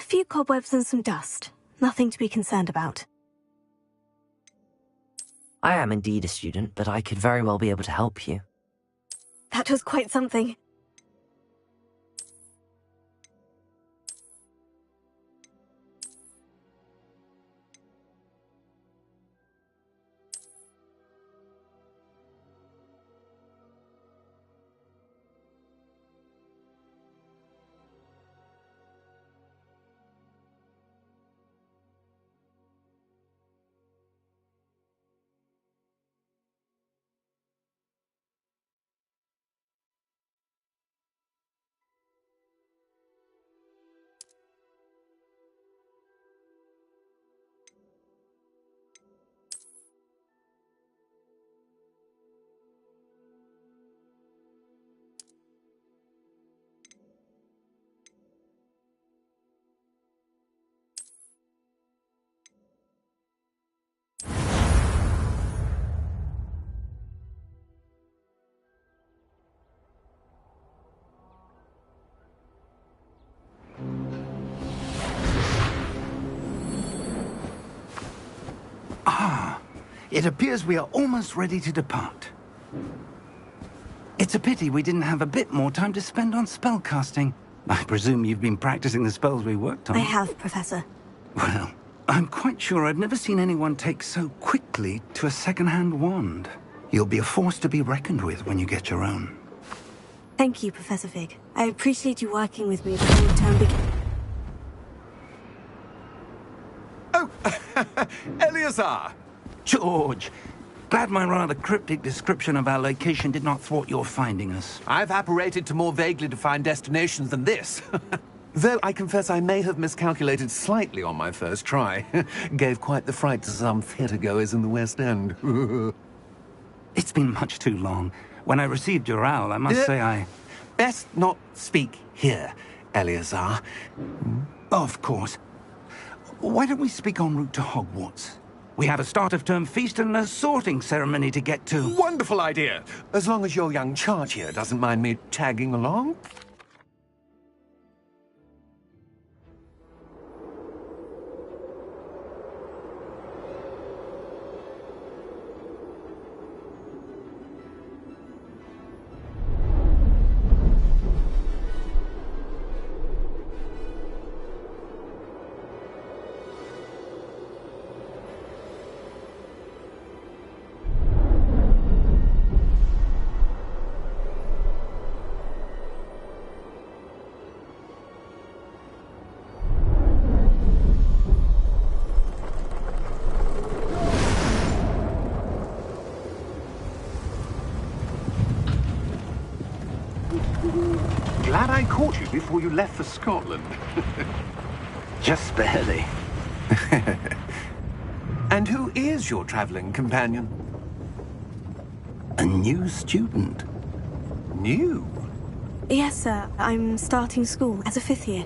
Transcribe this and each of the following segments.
few cobwebs and some dust. Nothing to be concerned about. I am indeed a student, but I could very well be able to help you. That was quite something. It appears we are almost ready to depart. It's a pity we didn't have a bit more time to spend on spellcasting. I presume you've been practicing the spells we worked on. I have, Professor. Well, I'm quite sure I've never seen anyone take so quickly to a second-hand wand. You'll be a force to be reckoned with when you get your own. Thank you, Professor Fig. I appreciate you working with me before the term begins. Oh, Eleazar! George, glad my rather cryptic description of our location did not thwart your finding us. I've apparated to more vaguely defined destinations than this. Though I confess I may have miscalculated slightly on my first try. Gave quite the fright to some theatre-goers in the West End. It's been much too long. When I received your owl, I must say I... Best not speak here, Eleazar. Of course. Why don't we speak en route to Hogwarts? We have a start-of-term feast and a sorting ceremony to get to. Wonderful idea! As long as your young charge here doesn't mind me tagging along. Glad I caught you before you left for Scotland. Just barely. And who is your traveling companion? A new student. New? Yes, sir. I'm starting school as a 5th year.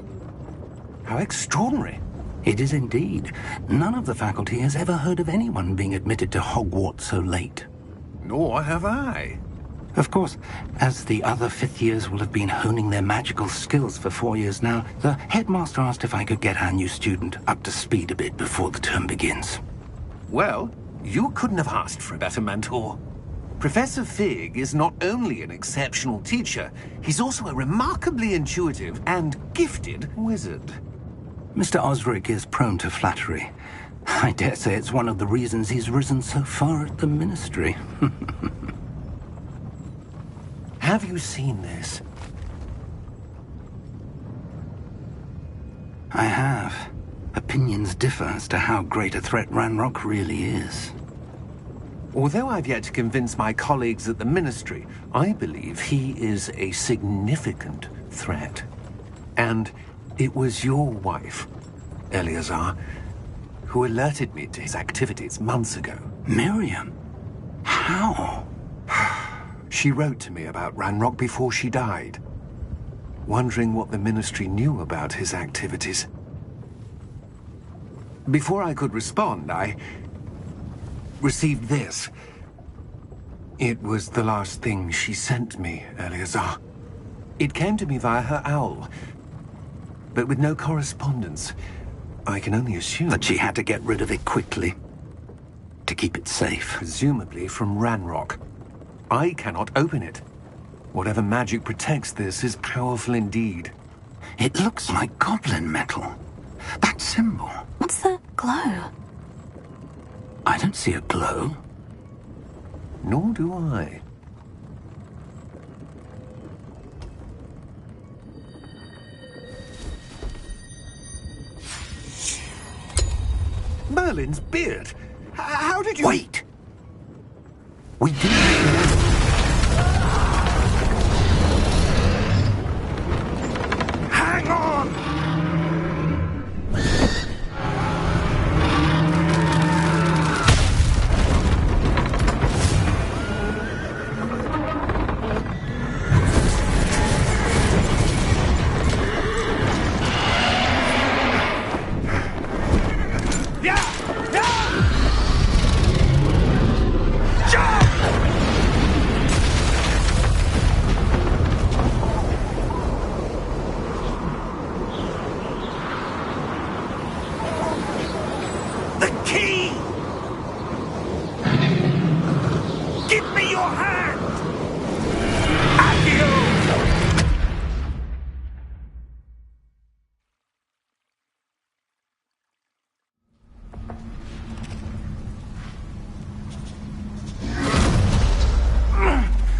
How extraordinary. It is indeed. None of the faculty has ever heard of anyone being admitted to Hogwarts so late. Nor have I. Of course, as the other 5th years will have been honing their magical skills for 4 years now, the headmaster asked if I could get our new student up to speed a bit before the term begins. Well, you couldn't have asked for a better mentor. Professor Fig is not only an exceptional teacher, he's also a remarkably intuitive and gifted wizard. Mr. Osric is prone to flattery. I dare say it's one of the reasons he's risen so far at the Ministry. Have you seen this? I have. Opinions differ as to how great a threat Ranrock really is. Although I've yet to convince my colleagues at the Ministry, I believe he is a significant threat. And it was your wife, Eleazar, who alerted me to his activities months ago. Miriam? How? She wrote to me about Ranrock before she died, wondering what the Ministry knew about his activities. Before I could respond, I received this. It was the last thing she sent me, Eleazar. It came to me via her owl. but with no correspondence. I can only assume That she had to get rid of it quickly. To keep it safe. presumably from Ranrock. I cannot open it. Whatever magic protects this is powerful indeed. It looks like goblin metal. That symbol. What's that glow? I don't see a glow. Nor do I. Merlin's beard? How did you... Wait! We didn't... Hang on!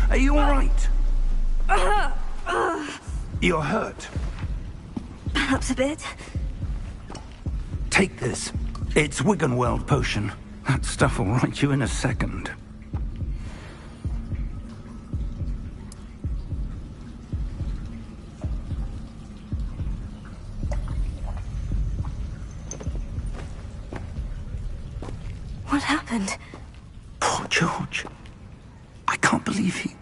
Are you all right? You're hurt. Perhaps a bit. Take this. It's Wiggenweld potion. That stuff will right you in a second. What happened? Poor George. I can't believe he...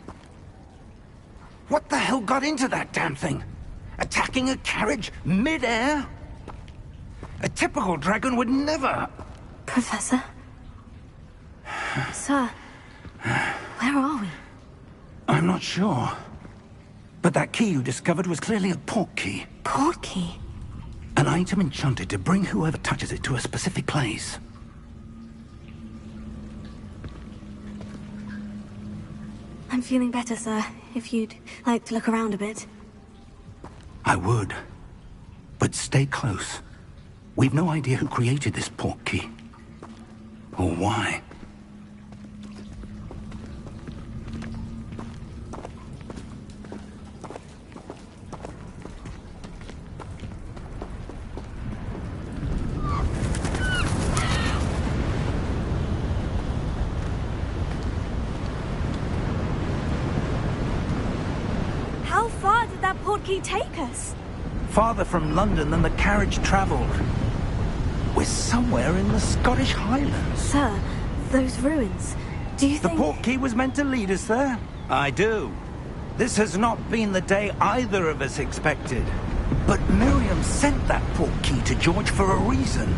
What the hell got into that damn thing? Attacking a carriage mid-air? A typical dragon would never... Professor? Sir, where are we? I'm not sure. But that key you discovered was clearly a port key. Port key? An item enchanted to bring whoever touches it to a specific place. I'm feeling better, sir. If you'd like to look around a bit. I would. But stay close. We've no idea who created this port key. Or why. How far did that port key take us? Farther from London than the carriage travelled. We're somewhere in the Scottish Highlands. Sir, those ruins. Do you The think... port key was meant to lead us there? I do. This has not been the day either of us expected. But Miriam sent that port key to George for a reason.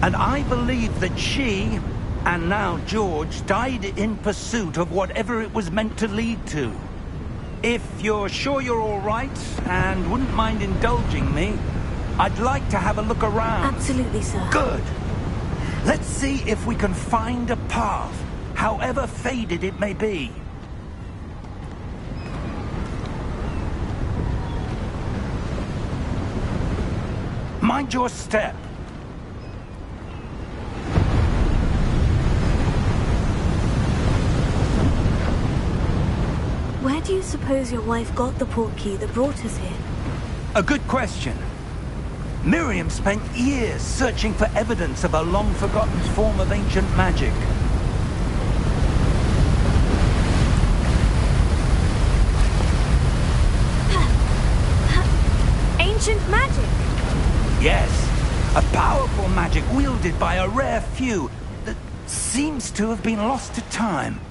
And I believe that she, and now George, died in pursuit of whatever it was meant to lead to. If you're sure you're all right, and wouldn't mind indulging me, I'd like to have a look around. Absolutely, sir. Good. Let's see if we can find a path, however faded it may be. Mind your step. Where do you suppose your wife got the port key that brought us here? A good question. Miriam spent years searching for evidence of a long-forgotten form of ancient magic. Ancient magic? Yes, a powerful magic wielded by a rare few that seems to have been lost to time.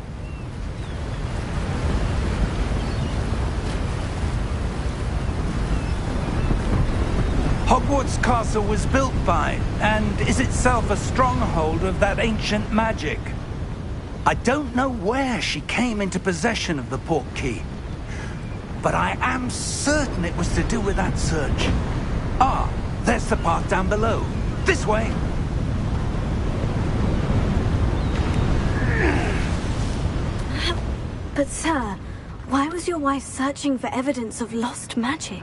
Hogwarts Castle was built by, and is itself a stronghold of that ancient magic. I don't know where she came into possession of the port key, but I am certain it was to do with that search. Ah, there's the path down below. This way. But sir, why was your wife searching for evidence of lost magic?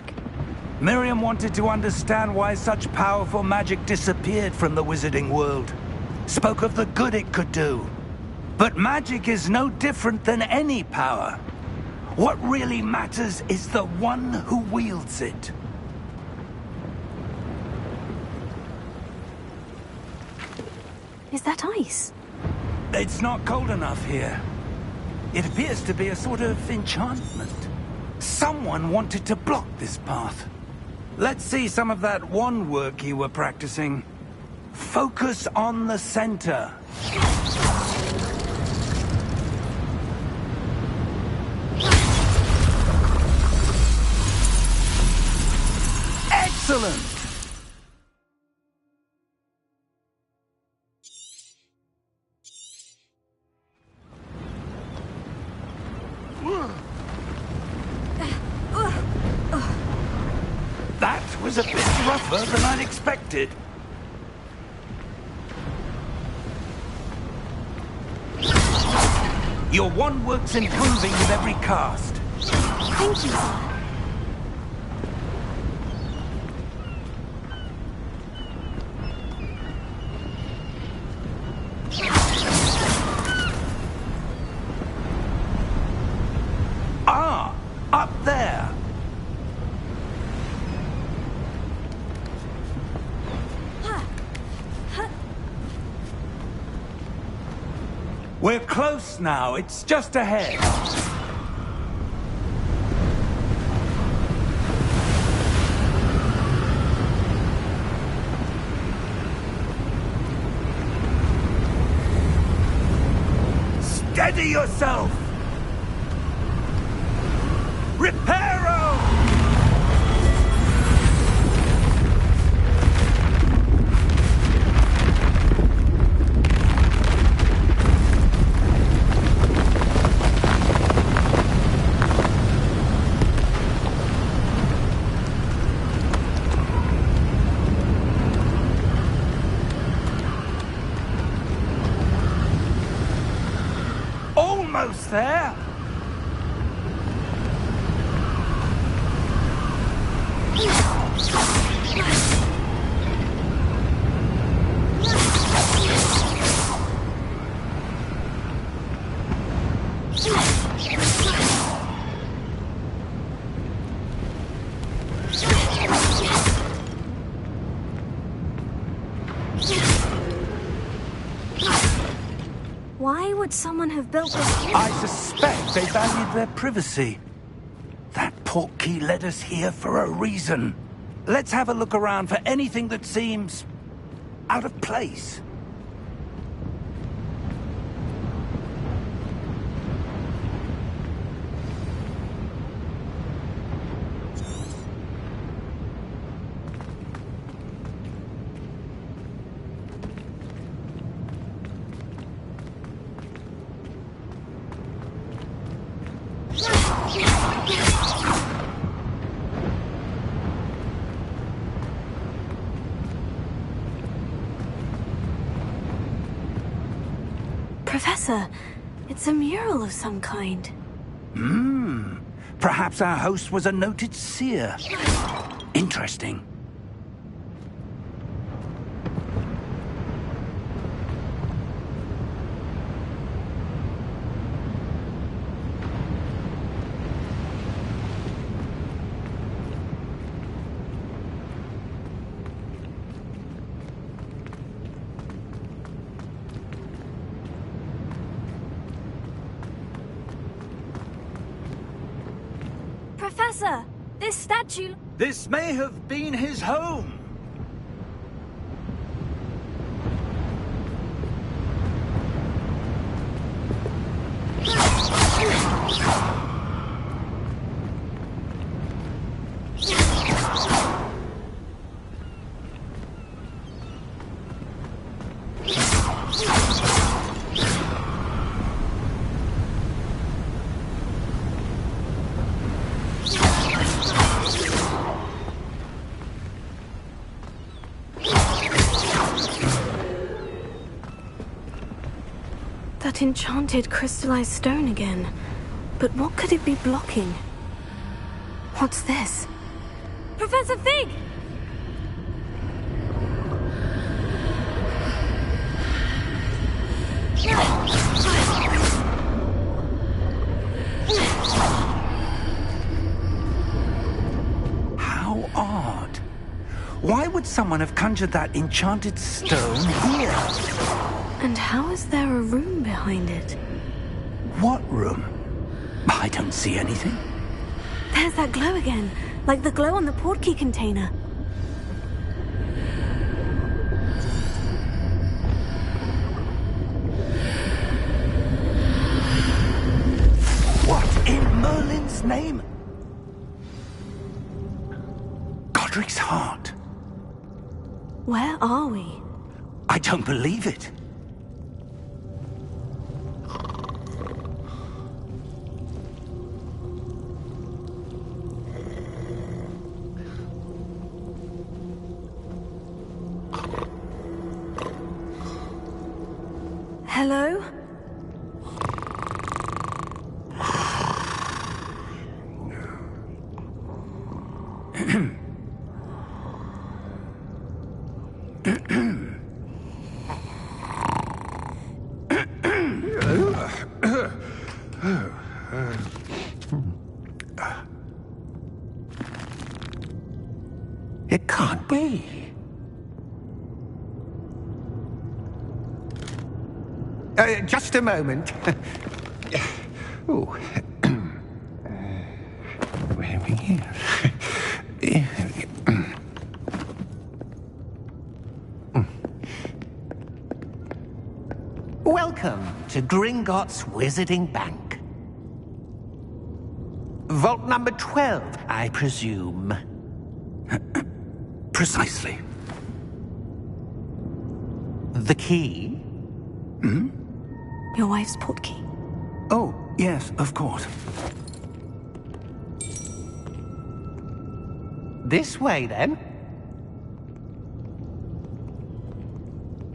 Miriam wanted to understand why such powerful magic disappeared from the wizarding world. Spoke of the good it could do. But magic is no different than any power. What really matters is the one who wields it. Is that ice? It's not cold enough here. It appears to be a sort of enchantment. Someone wanted to block this path. Let's see some of that wand work you were practicing. Focus on the center. Excellent! That was a bit rougher than I'd expected. Your wand work's improving with every cast. Thank you, sir. Ah, up there. We're close now. It's just ahead. Steady yourself! Reparo! Almost there. Why would someone have built this here? I suspect they valued their privacy. That portkey led us here for a reason. Let's have a look around for anything that seems out of place. Professor, it's a mural of some kind. Perhaps our host was a noted seer. Interesting. Professor, this statue... This may have been his home. That enchanted crystallized stone again. But what could it be blocking? What's this? Professor Fig! How odd. Why would someone have conjured that enchanted stone here? And how is there a room behind it? What room? I don't see anything. There's that glow again, like the glow on the portkey container. What in Merlin's name? Godric's heart. Where are we? I don't believe it. Hello? It can't be. Just a moment. Oh. Where are we here? Welcome to Gringotts Wizarding Bank. Vault number 12, I presume. Precisely. The key? Hmm? Your wife's portkey. Oh, yes, of course. This way, then.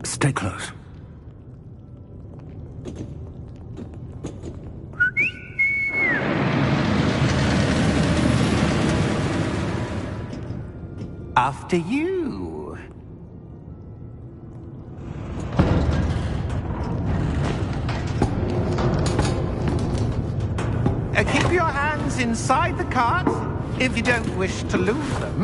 Stay close. After you. Keep your hands inside the cart if you don't wish to lose them.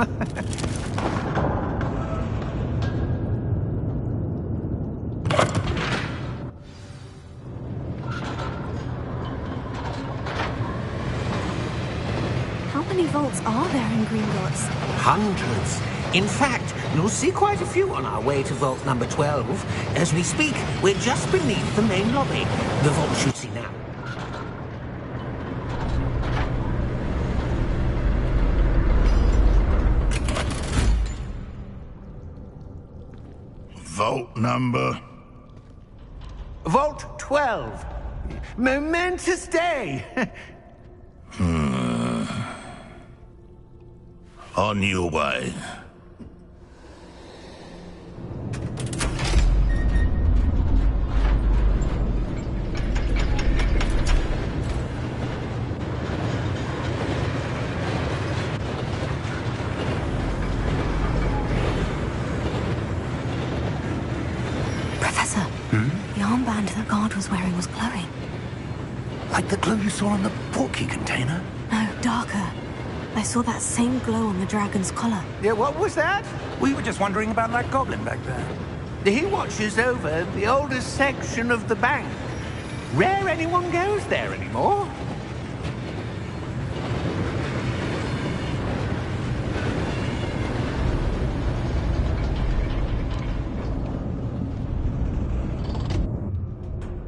How many vaults are there in Gringotts? Hundreds. In fact, you'll see quite a few on our way to vault number 12. As we speak, we're just beneath the main lobby. The vault you see now. Vault number? Vault 12. Momentous day. On your way. Professor, the armband the guard was wearing was glowing. Like the glow you saw on the portkey container? No, darker. I saw that same glow on the dragon's collar. Yeah, what was that? We were just wondering about that goblin back there. He watches over the oldest section of the bank. Rare anyone goes there anymore.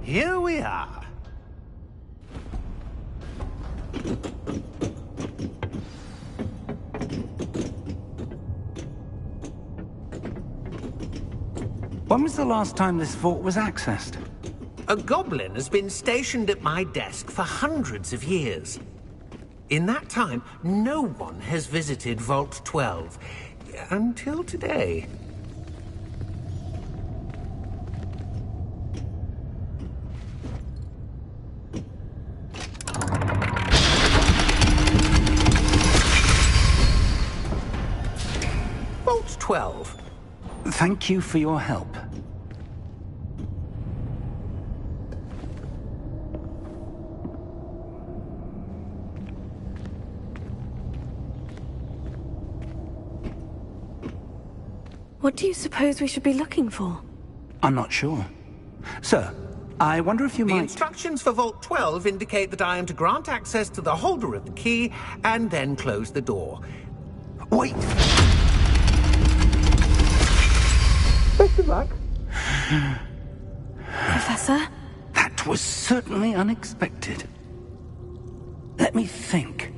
Here we are. When was the last time this vault was accessed? A goblin has been stationed at my desk for hundreds of years. In that time, no one has visited Vault 12. Until today. 12. Thank you for your help. What do you suppose we should be looking for? I'm not sure. Sir, I wonder if you The might... instructions for Vault 12 indicate that I am to grant access to the holder of the key and then close the door. Wait! Best of luck. Professor? That was certainly unexpected. Let me think.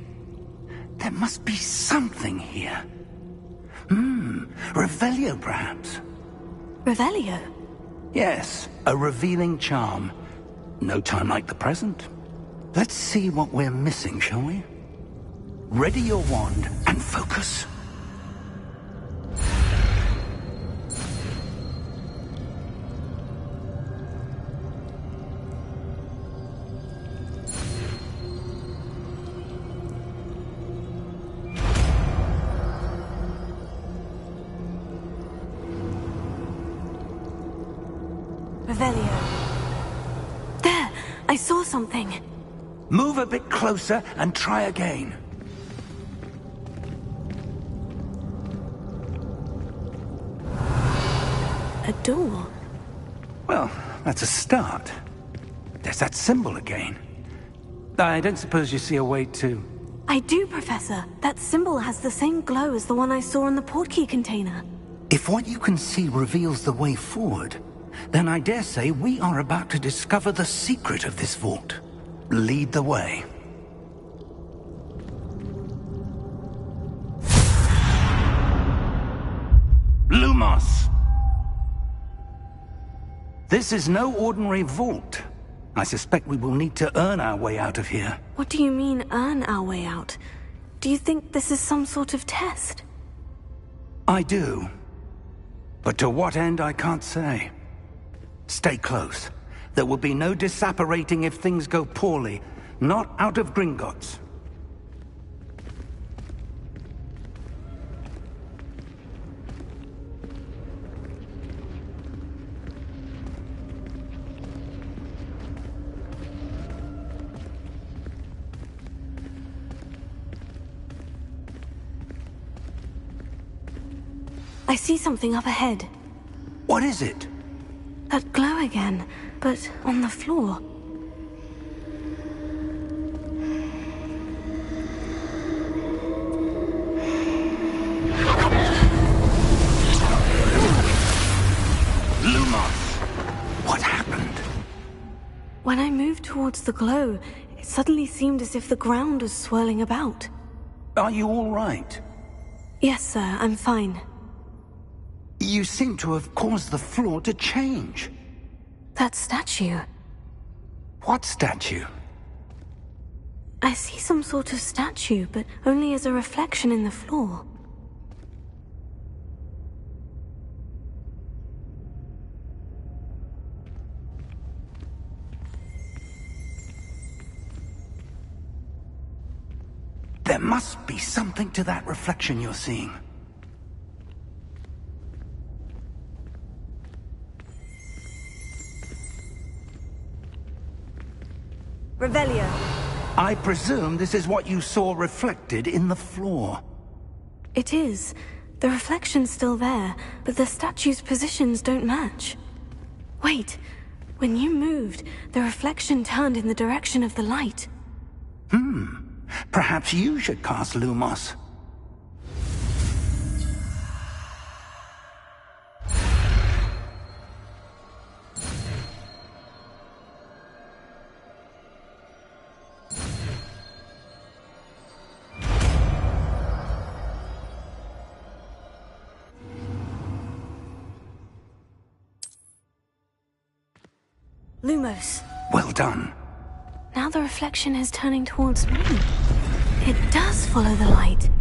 There must be something here. Revelio, perhaps? Revelio? Yes, a revealing charm. No time like the present. Let's see what we're missing, shall we? Ready your wand and focus. Revelio. There! I saw something. Move a bit closer and try again. A door. Well, that's a start. There's that symbol again. I don't suppose you see a way to... I do, Professor. That symbol has the same glow as the one I saw in the portkey container. If what you can see reveals the way forward, then I dare say we are about to discover the secret of this vault. Lead the way. Lumos! This is no ordinary vault. I suspect we will need to earn our way out of here. What do you mean, earn our way out? Do you think this is some sort of test? I do. But to what end, I can't say. Stay close. There will be no disapparating if things go poorly. Not out of Gringotts. I see something up ahead. What is it? That glow again, but on the floor. Lumos! What happened? When I moved towards the glow, it suddenly seemed as if the ground was swirling about. Are you all right? Yes, sir, I'm fine. You seem to have caused the floor to change. That statue. What statue? I see some sort of statue, but only as a reflection in the floor. There must be something to that reflection you're seeing. Revelio. I presume this is what you saw reflected in the floor. It is. The reflection's still there, but the statue's positions don't match. Wait. When you moved, the reflection turned in the direction of the light. Perhaps you should cast Lumos. Lumos. Well done. Now the reflection is turning towards me. It does follow the light.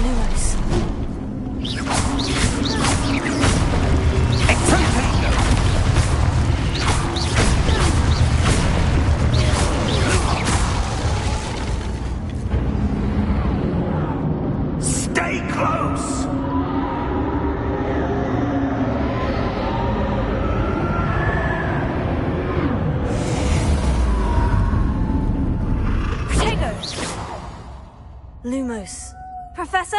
Lumos. Stay close! Lumos. Professor?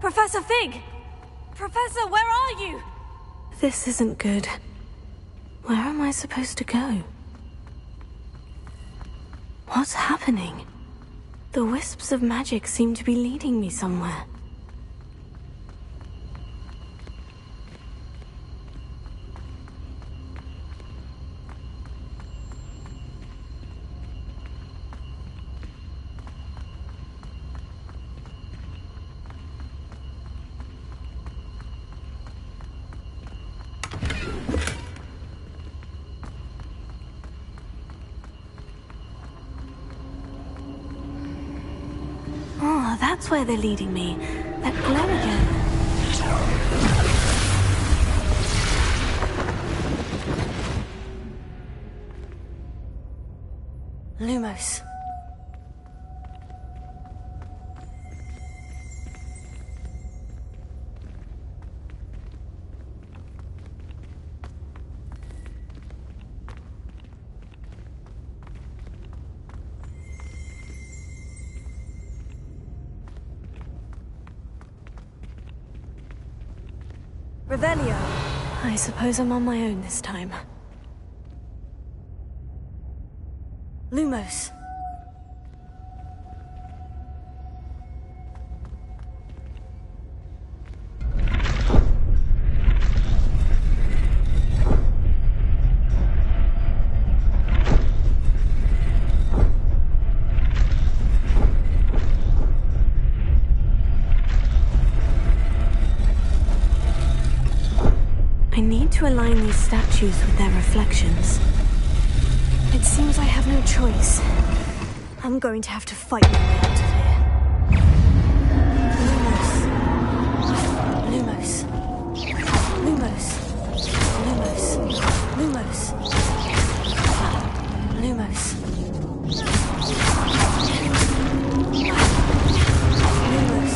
Professor Fig! Professor, where are you? This isn't good. Where am I supposed to go? What's happening? The wisps of magic seem to be leading me somewhere. Oh, that's where they're leading me. That glow again. Lumos. Revelio. I suppose I'm on my own this time. Lumos. I need to align these statues with their reflections. It seems I have no choice. I'm going to have to fight my way out of here. Lumos. Lumos. Lumos. Lumos. Lumos. Lumos. Lumos.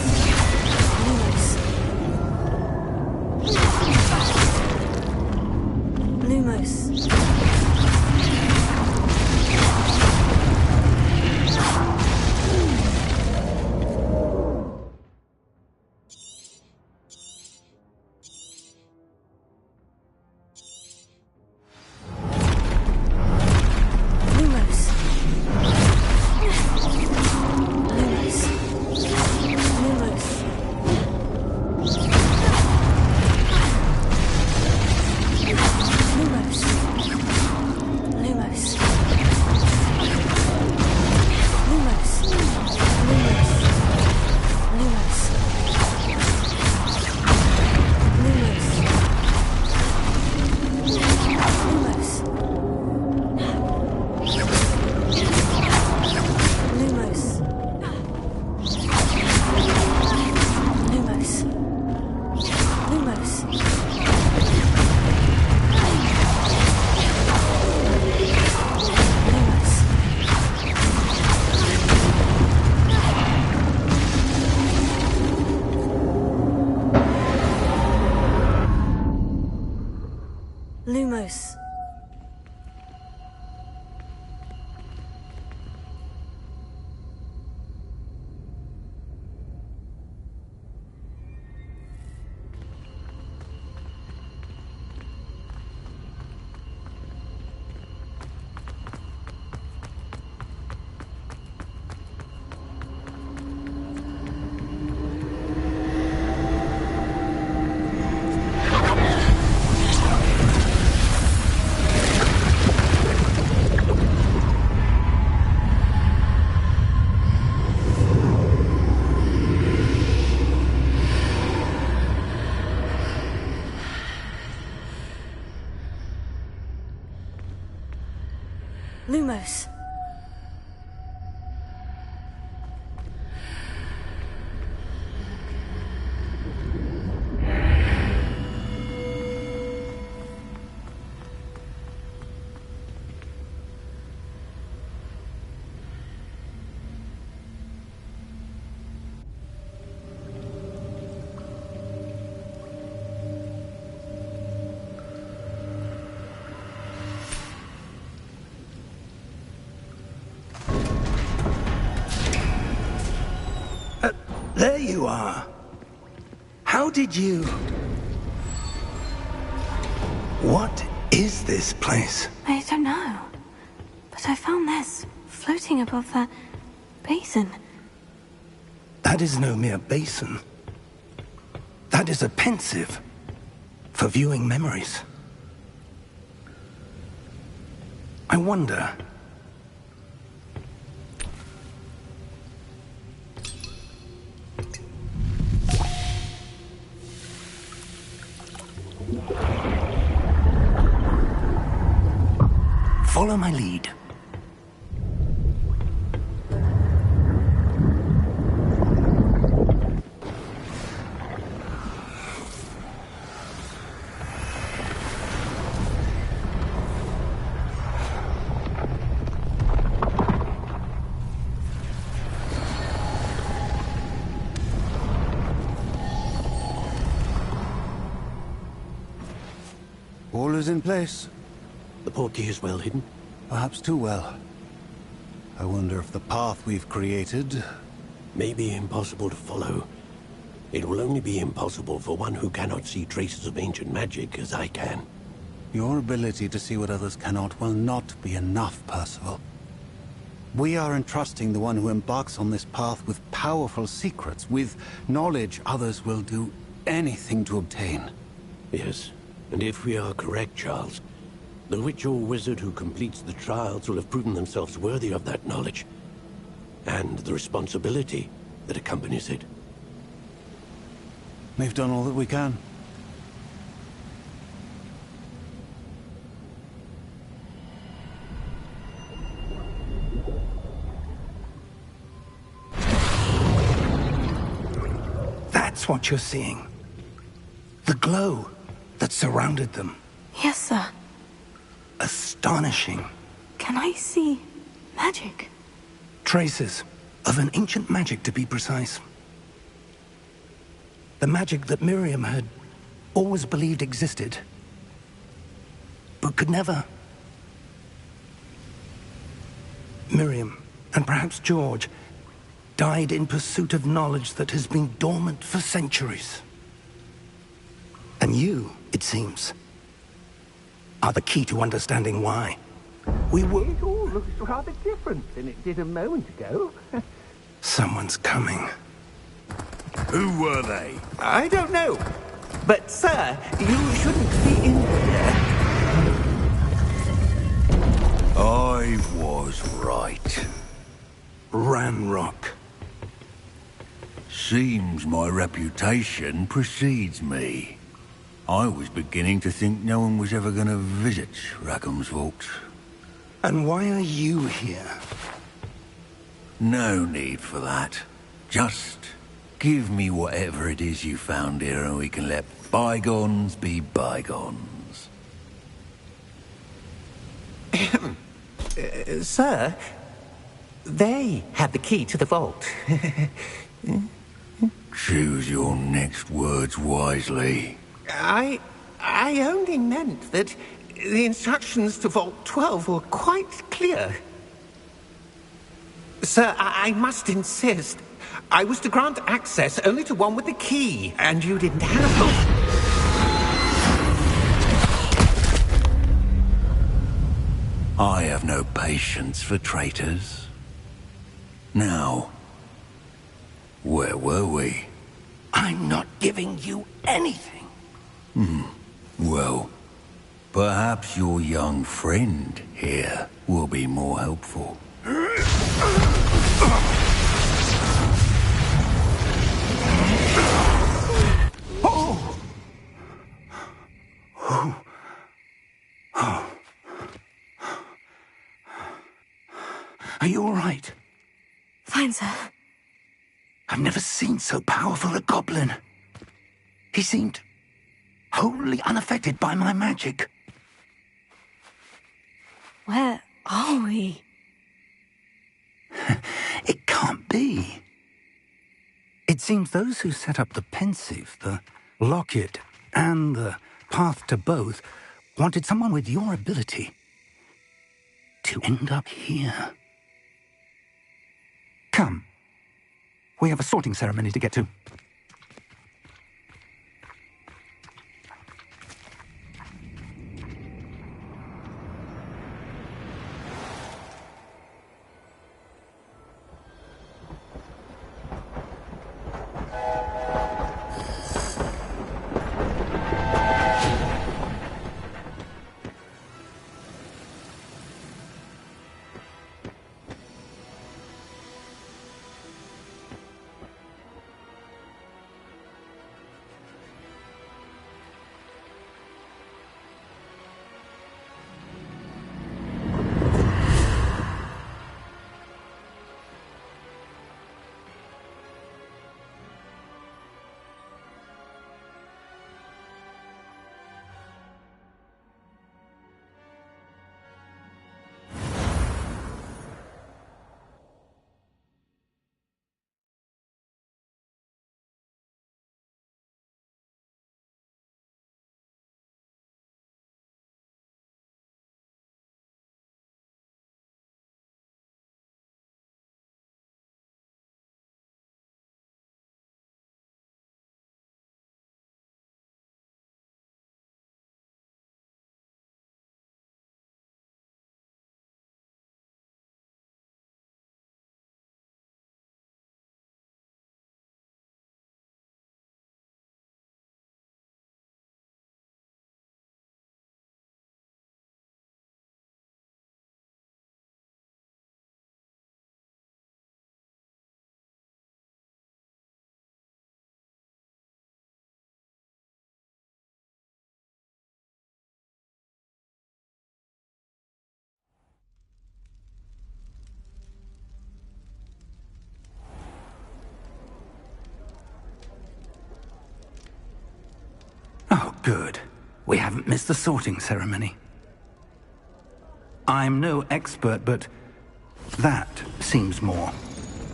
Lumos. Lumos. There you are. How did you... What is this place? I don't know. But I found this floating above that basin. That is no mere basin. That is a pensive for viewing memories. I wonder... Follow my lead. All is in place. The portkey is well hidden. Perhaps too well. I wonder if the path we've created... May be impossible to follow. It will only be impossible for one who cannot see traces of ancient magic as I can. Your ability to see what others cannot will not be enough, Percival. We are entrusting the one who embarks on this path with powerful secrets, with knowledge others will do anything to obtain. Yes, and if we are correct, Charles, the witch or wizard who completes the trials will have proven themselves worthy of that knowledge, and the responsibility that accompanies it. We've done all that we can. That's what you're seeing. The glow that surrounded them. Yes, sir. Astonishing. Can I see magic? Traces of an ancient magic, to be precise. The magic that Miriam had always believed existed, but could never. Miriam, and perhaps George, died in pursuit of knowledge that has been dormant for centuries. And you, it seems, are the key to understanding why. It all looks rather different than it did a moment ago. Someone's coming. Who were they? I don't know. But, sir, you shouldn't be in here. I was right. Ranrock. Seems my reputation precedes me. I was beginning to think no one was ever going to visit Rackham's vault. And why are you here? No need for that. Just give me whatever it is you found here and we can let bygones be bygones. Sir, they had the key to the vault. Choose your next words wisely. I only meant that the instructions to Vault 12 were quite clear. Sir, I must insist. I was to grant access only to one with the key, and you didn't have them. I have no patience for traitors. Now, where were we? I'm not giving you anything. Well, perhaps your young friend here will be more helpful. Are you all right? Fine, sir. I've never seen so powerful a goblin. He seemed wholly unaffected by my magic. Where are we? It can't be. It seems those who set up the pensive, the locket, and the path to both wanted someone with your ability to end up here. Come. We have a sorting ceremony to get to. Oh, good. We haven't missed the sorting ceremony. I'm no expert, but that seems more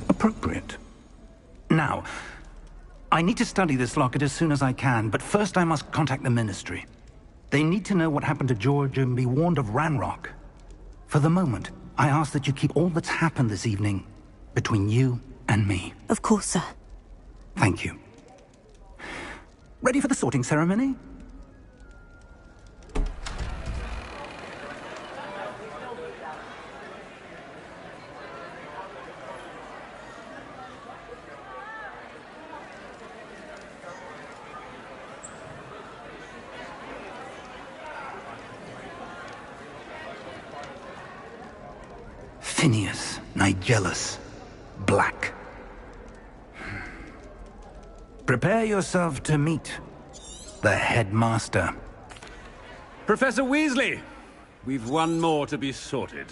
appropriate. Now, I need to study this locket as soon as I can, but first I must contact the Ministry. They need to know what happened to George and be warned of Ranrock. For the moment, I ask that you keep all that's happened this evening between you and me. Of course, sir. Thank you. Ready for the sorting ceremony? Phineas, Nigellus, Black. Prepare yourself to meet the headmaster. Professor Weasley, we've one more to be sorted.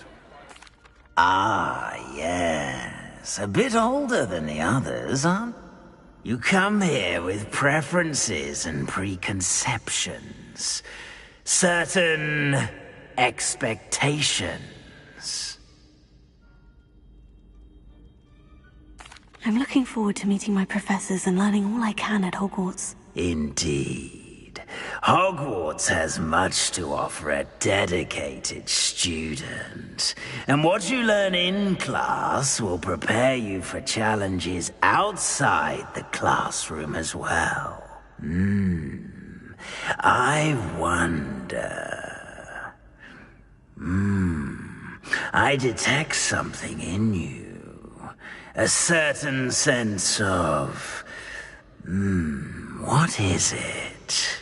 Ah, yes. A bit older than the others, huh? You come here with preferences and preconceptions. Certain expectations. I'm looking forward to meeting my professors and learning all I can at Hogwarts. Indeed. Hogwarts has much to offer a dedicated student. And what you learn in class will prepare you for challenges outside the classroom as well. I wonder... I detect something in you. A certain sense of... what is it?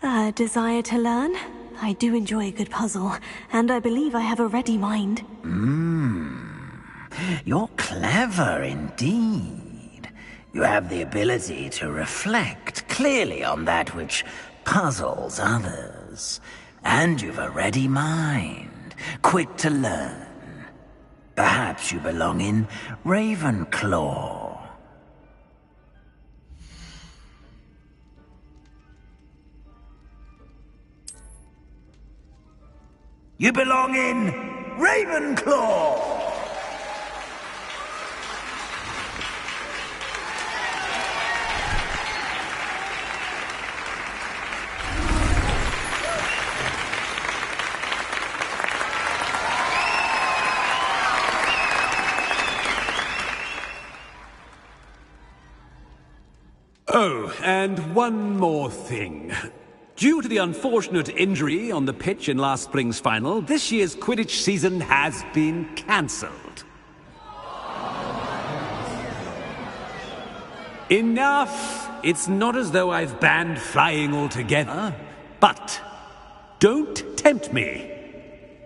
A desire to learn? I do enjoy a good puzzle, and I believe I have a ready mind. You're clever indeed. You have the ability to reflect clearly on that which puzzles others. And you've a ready mind. Quick to learn. Perhaps you belong in Ravenclaw. You belong in Ravenclaw! Oh, and one more thing. Due to the unfortunate injury on the pitch in last spring's final, this year's Quidditch season has been cancelled. Enough! It's not as though I've banned flying altogether, but don't tempt me.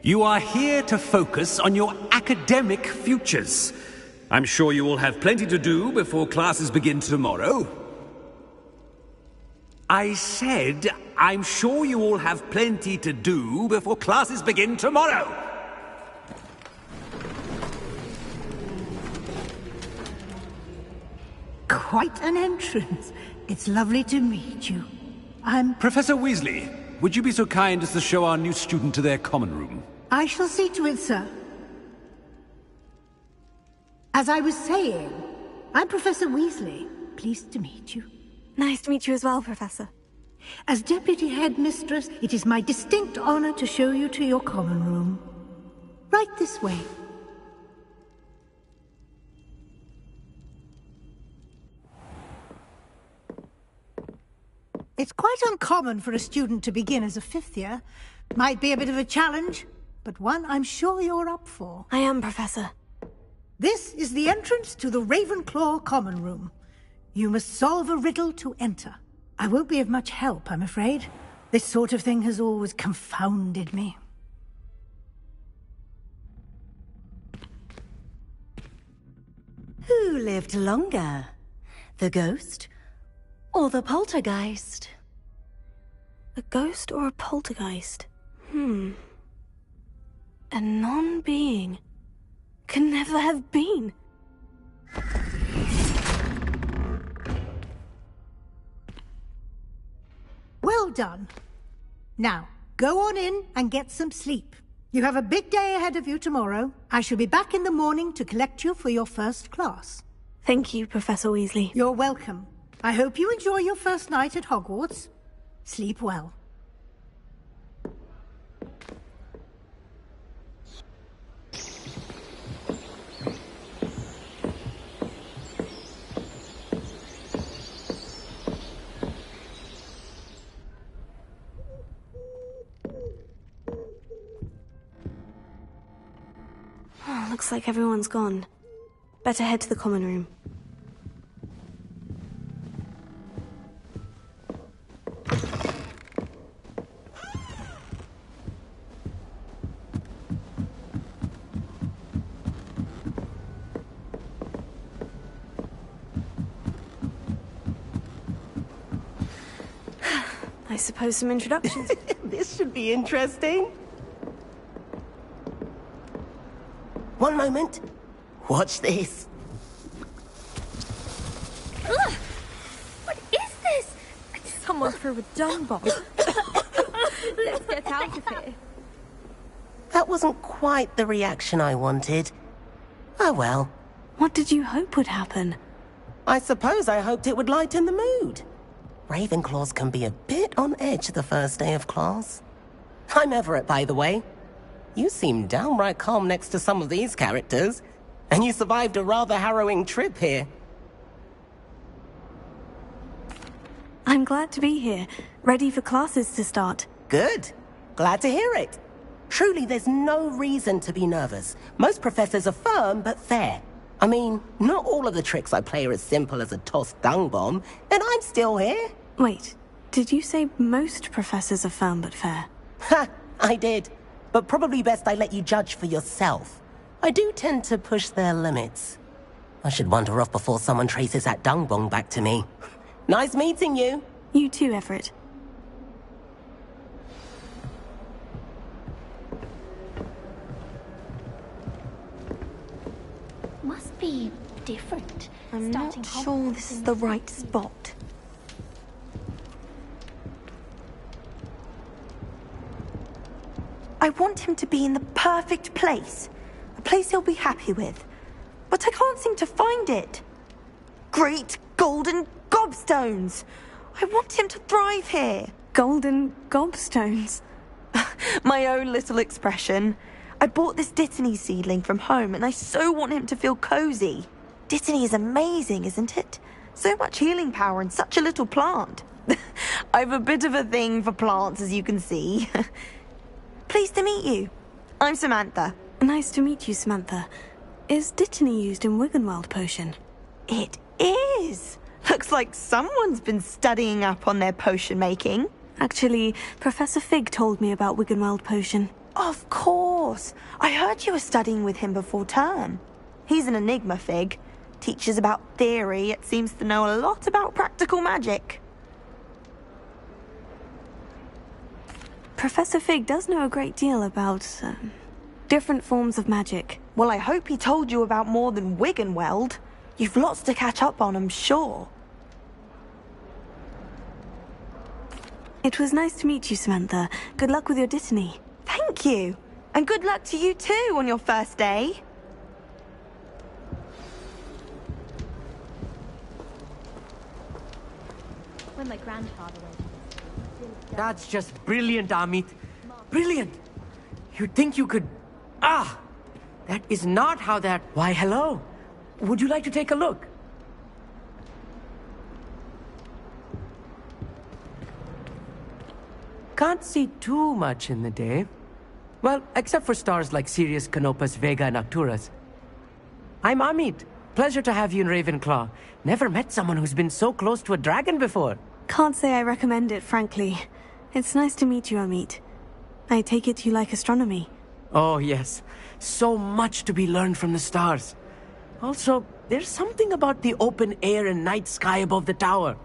You are here to focus on your academic futures. I'm sure you will have plenty to do before classes begin tomorrow. I said, I'm sure you all have plenty to do before classes begin tomorrow. Quite an entrance. It's lovely to meet you. I'm... Professor Weasley, would you be so kind as to show our new student to their common room? I shall see to it, sir. As I was saying, I'm Professor Weasley. Pleased to meet you. Nice to meet you as well, Professor. As Deputy Headmistress, it is my distinct honor to show you to your common room. Right this way. It's quite uncommon for a student to begin as a fifth year. Might be a bit of a challenge, but one I'm sure you're up for. I am, Professor. This is the entrance to the Ravenclaw common room. You must solve a riddle to enter. I won't be of much help, I'm afraid. This sort of thing has always confounded me. Who lived longer? The ghost or the poltergeist? A ghost or a poltergeist? A non-being can never have been. Well done. Now, go on in and get some sleep. You have a big day ahead of you tomorrow. I shall be back in the morning to collect you for your first class. Thank you, Professor Weasley. You're welcome. I hope you enjoy your first night at Hogwarts. Sleep well. Looks like everyone's gone. Better head to the common room. I suppose some introductions. This should be interesting. One moment. Watch this. Ugh! What is this? Someone threw a dung bomb. Let's get out of here. That wasn't quite the reaction I wanted. Oh well. What did you hope would happen? I suppose I hoped it would lighten the mood. Ravenclaws can be a bit on edge the first day of class. I'm Everett, by the way. You seem downright calm next to some of these characters, and you survived a rather harrowing trip here. I'm glad to be here, ready for classes to start. Good. Glad to hear it. Truly, there's no reason to be nervous. Most professors are firm but fair. I mean, not all of the tricks I play are as simple as a tossed dung bomb, and I'm still here. Wait, did you say most professors are firm but fair? Ha! I did. But probably best I let you judge for yourself. I do tend to push their limits. I should wander off before someone traces that dung bomb back to me. Nice meeting you. You too, Everett. Must be different. I'm not sure this is the right spot. I want him to be in the perfect place. A place he'll be happy with. But I can't seem to find it. Great golden gobstones! I want him to thrive here. Golden gobstones? My own little expression. I bought this Dittany seedling from home and I so want him to feel cozy. Dittany is amazing, isn't it? So much healing power in such a little plant. I've a bit of a thing for plants, as you can see. Pleased to meet you. I'm Samantha. Nice to meet you, Samantha. Is Dittany used in Wiggenweld potion? It is! Looks like someone's been studying up on their potion making. Actually, Professor Fig told me about Wiggenweld potion. Of course. I heard you were studying with him before term. He's an enigma, Fig. Teaches about theory, yet seems to know a lot about practical magic. Professor Fig does know a great deal about, different forms of magic. Well, I hope he told you about more than Wiggenweld. You've lots to catch up on, I'm sure. It was nice to meet you, Samantha. Good luck with your Dittany. Thank you. And good luck to you too on your first day. When my grandfather went. That's just brilliant, Amit. Brilliant! You'd think you could... Ah! That is not how that... Why, hello. Would you like to take a look? Can't see too much in the day. Well, except for stars like Sirius, Canopus, Vega, and Arcturus. I'm Amit. Pleasure to have you in Ravenclaw. Never met someone who's been so close to a dragon before. Can't say I recommend it, frankly. It's nice to meet you, Amit. I take it you like astronomy. Oh, yes. So much to be learned from the stars. Also, there's something about the open air and night sky above the tower.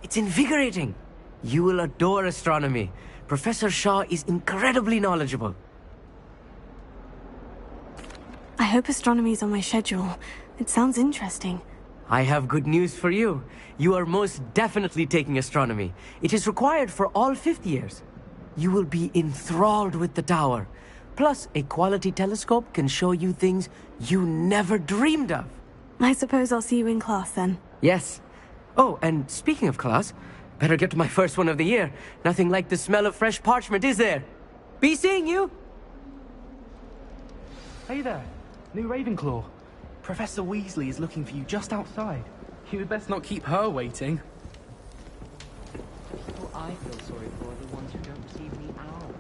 It's invigorating. You will adore astronomy. Professor Shaw is incredibly knowledgeable. I hope astronomy's on my schedule. It sounds interesting. I have good news for you. You are most definitely taking astronomy. It is required for all 5th years. You will be enthralled with the tower. Plus, a quality telescope can show you things you never dreamed of. I suppose I'll see you in class then. Yes. Oh, and speaking of class, better get to my first one of the year. Nothing like the smell of fresh parchment, is there? Be seeing you! Hey there, new Ravenclaw. Professor Weasley is looking for you just outside. You had best not keep her waiting. People I feel sorry for are the ones who don't receive the owls.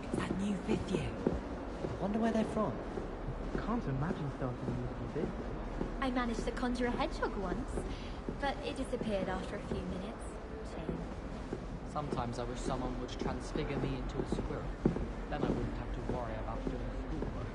It's that new 5th year. Wonder where they're from. Can't imagine starting a new bit. I managed to conjure a hedgehog once, but it disappeared after a few minutes. Shame. Sometimes I wish someone would transfigure me into a squirrel. Then I wouldn't have to worry about doing schoolwork.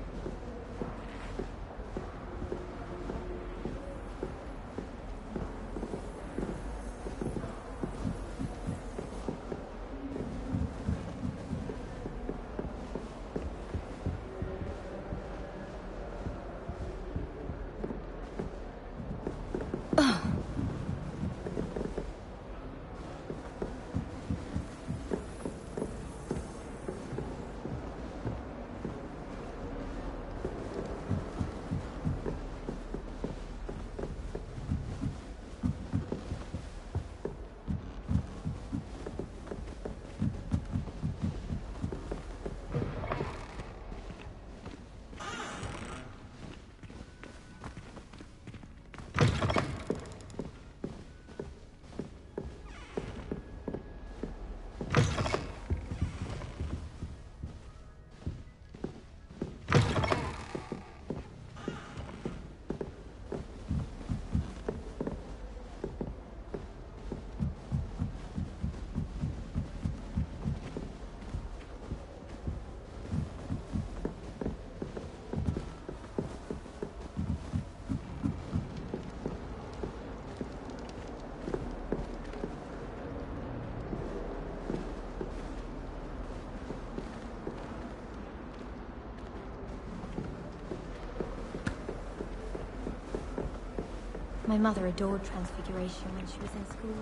My mother adored Transfiguration when she was in school.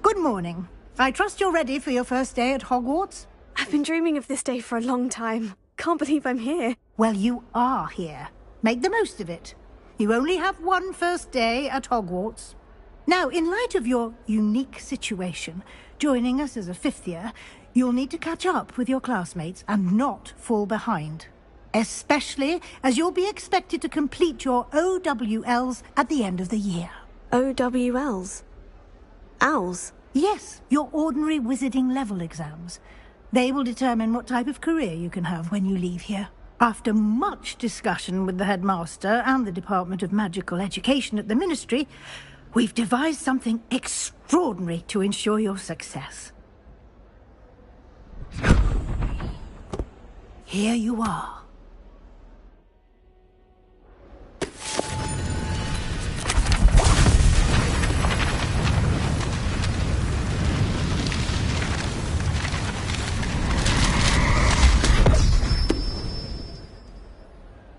Good morning. I trust you're ready for your first day at Hogwarts? I've been dreaming of this day for a long time. Can't believe I'm here. Well, you are here. Make the most of it. You only have one first day at Hogwarts. Now, in light of your unique situation, joining us as a 5th year, You'll need to catch up with your classmates and not fall behind. Especially as you'll be expected to complete your OWLs at the end of the year. OWLs? Owls? Yes, your ordinary wizarding level exams. They will determine what type of career you can have when you leave here. After much discussion with the headmaster and the Department of Magical Education at the Ministry, we've devised something extraordinary to ensure your success. Here you are.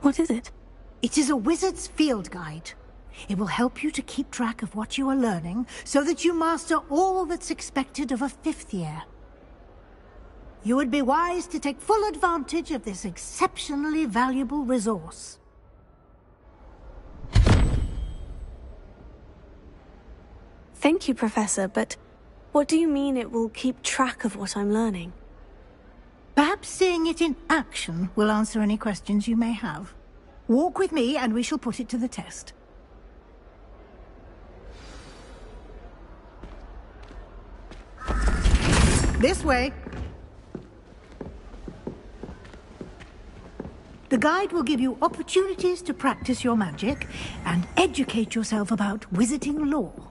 What is it? It is a wizard's field guide. It will help you to keep track of what you are learning so that you master all that's expected of a 5th year. You would be wise to take full advantage of this exceptionally valuable resource. Thank you, Professor, but what do you mean it will keep track of what I'm learning? Perhaps seeing it in action will answer any questions you may have. Walk with me and we shall put it to the test. This way. The guide will give you opportunities to practice your magic and educate yourself about wizarding lore.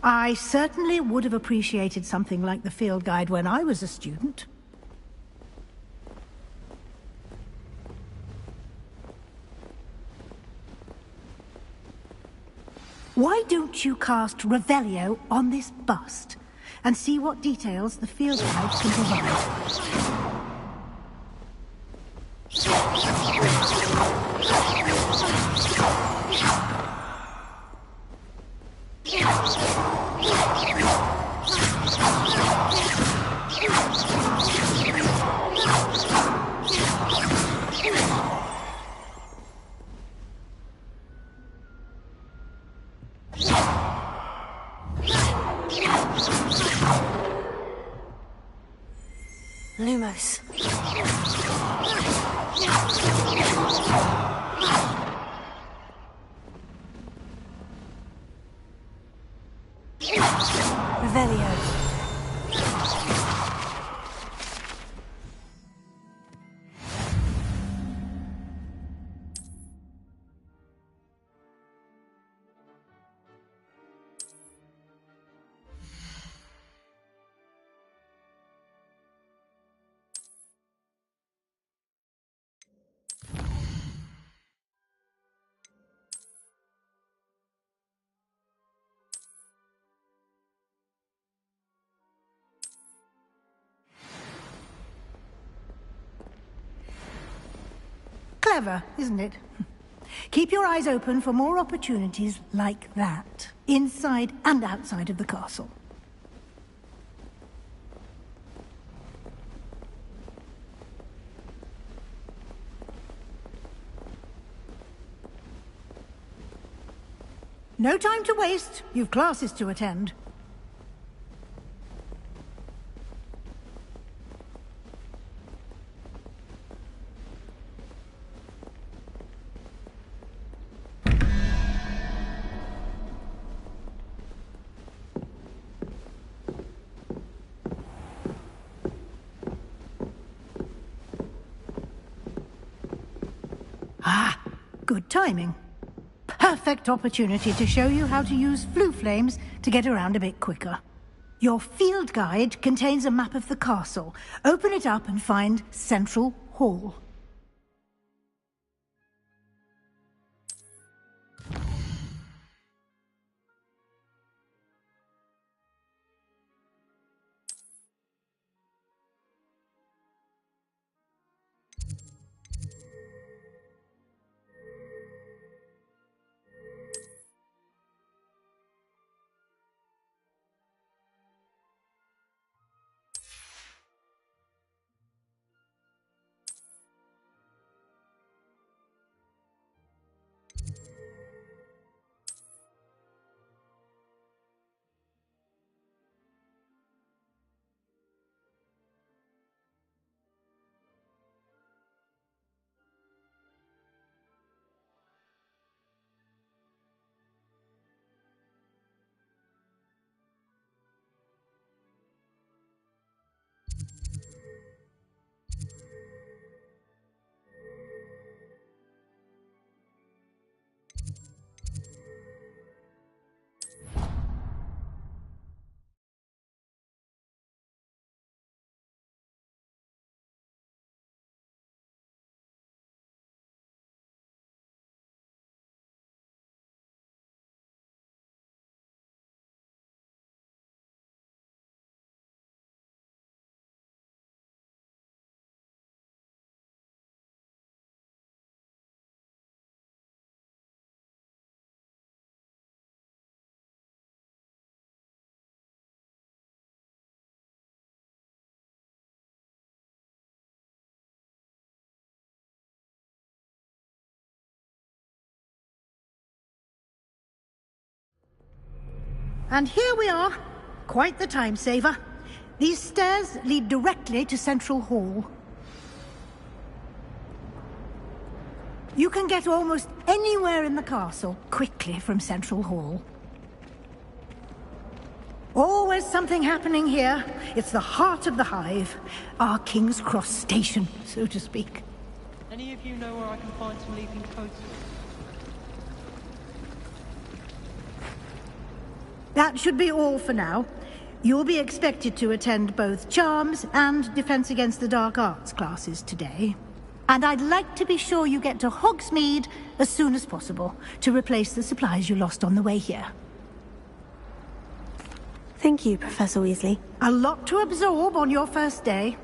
I certainly would have appreciated something like the field guide when I was a student. Why don't you cast Revelio on this bust and see what details the field guide can provide? Lumos. Revelio. Clever, isn't it? Keep your eyes open for more opportunities like that, inside and outside of the castle. No time to waste. You've classes to attend. Ah, good timing. Perfect opportunity to show you how to use flue flames to get around a bit quicker. Your field guide contains a map of the castle. Open it up and find Central Hall. And here we are. Quite the time saver. These stairs lead directly to Central Hall. You can get almost anywhere in the castle quickly from Central Hall. Always something happening here. It's the heart of the hive. Our King's Cross station, so to speak. Any of you know where I can find some leaping toads? That should be all for now. You'll be expected to attend both Charms and Defense Against the Dark Arts classes today. And I'd like to be sure you get to Hogsmeade as soon as possible to replace the supplies you lost on the way here. Thank you, Professor Weasley. A lot to absorb on your first day,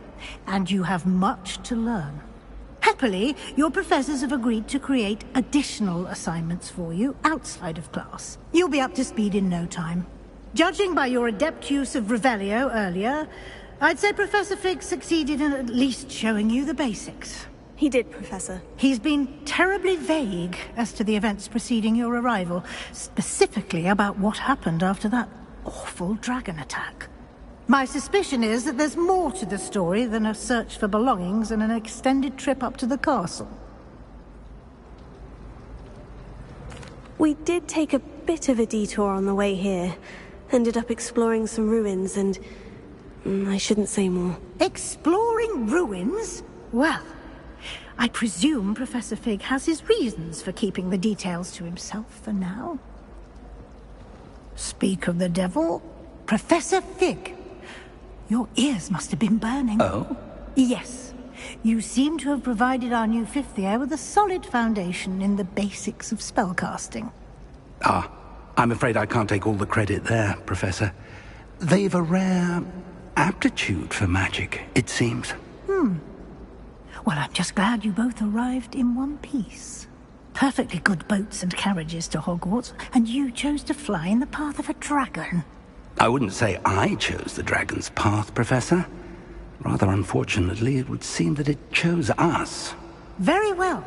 and you have much to learn. Happily, your professors have agreed to create additional assignments for you outside of class. You'll be up to speed in no time. Judging by your adept use of Revelio earlier, I'd say Professor Fig succeeded in at least showing you the basics. He did, Professor. He's been terribly vague as to the events preceding your arrival, specifically about what happened after that awful dragon attack. My suspicion is that there's more to the story than a search for belongings and an extended trip up to the castle. We did take a bit of a detour on the way here. Ended up exploring some ruins and... I shouldn't say more. Exploring ruins? Well, I presume Professor Fig has his reasons for keeping the details to himself for now. Speak of the devil, Professor Fig. Your ears must have been burning. Oh? Yes. You seem to have provided our new fifth year with a solid foundation in the basics of spellcasting. Ah, I'm afraid I can't take all the credit there, Professor. They've a rare aptitude for magic, it seems. Well, I'm just glad you both arrived in one piece. Perfectly good boats and carriages to Hogwarts, and you chose to fly in the path of a dragon. I wouldn't say I chose the dragon's path, Professor. Rather unfortunately, it would seem that it chose us. Very well.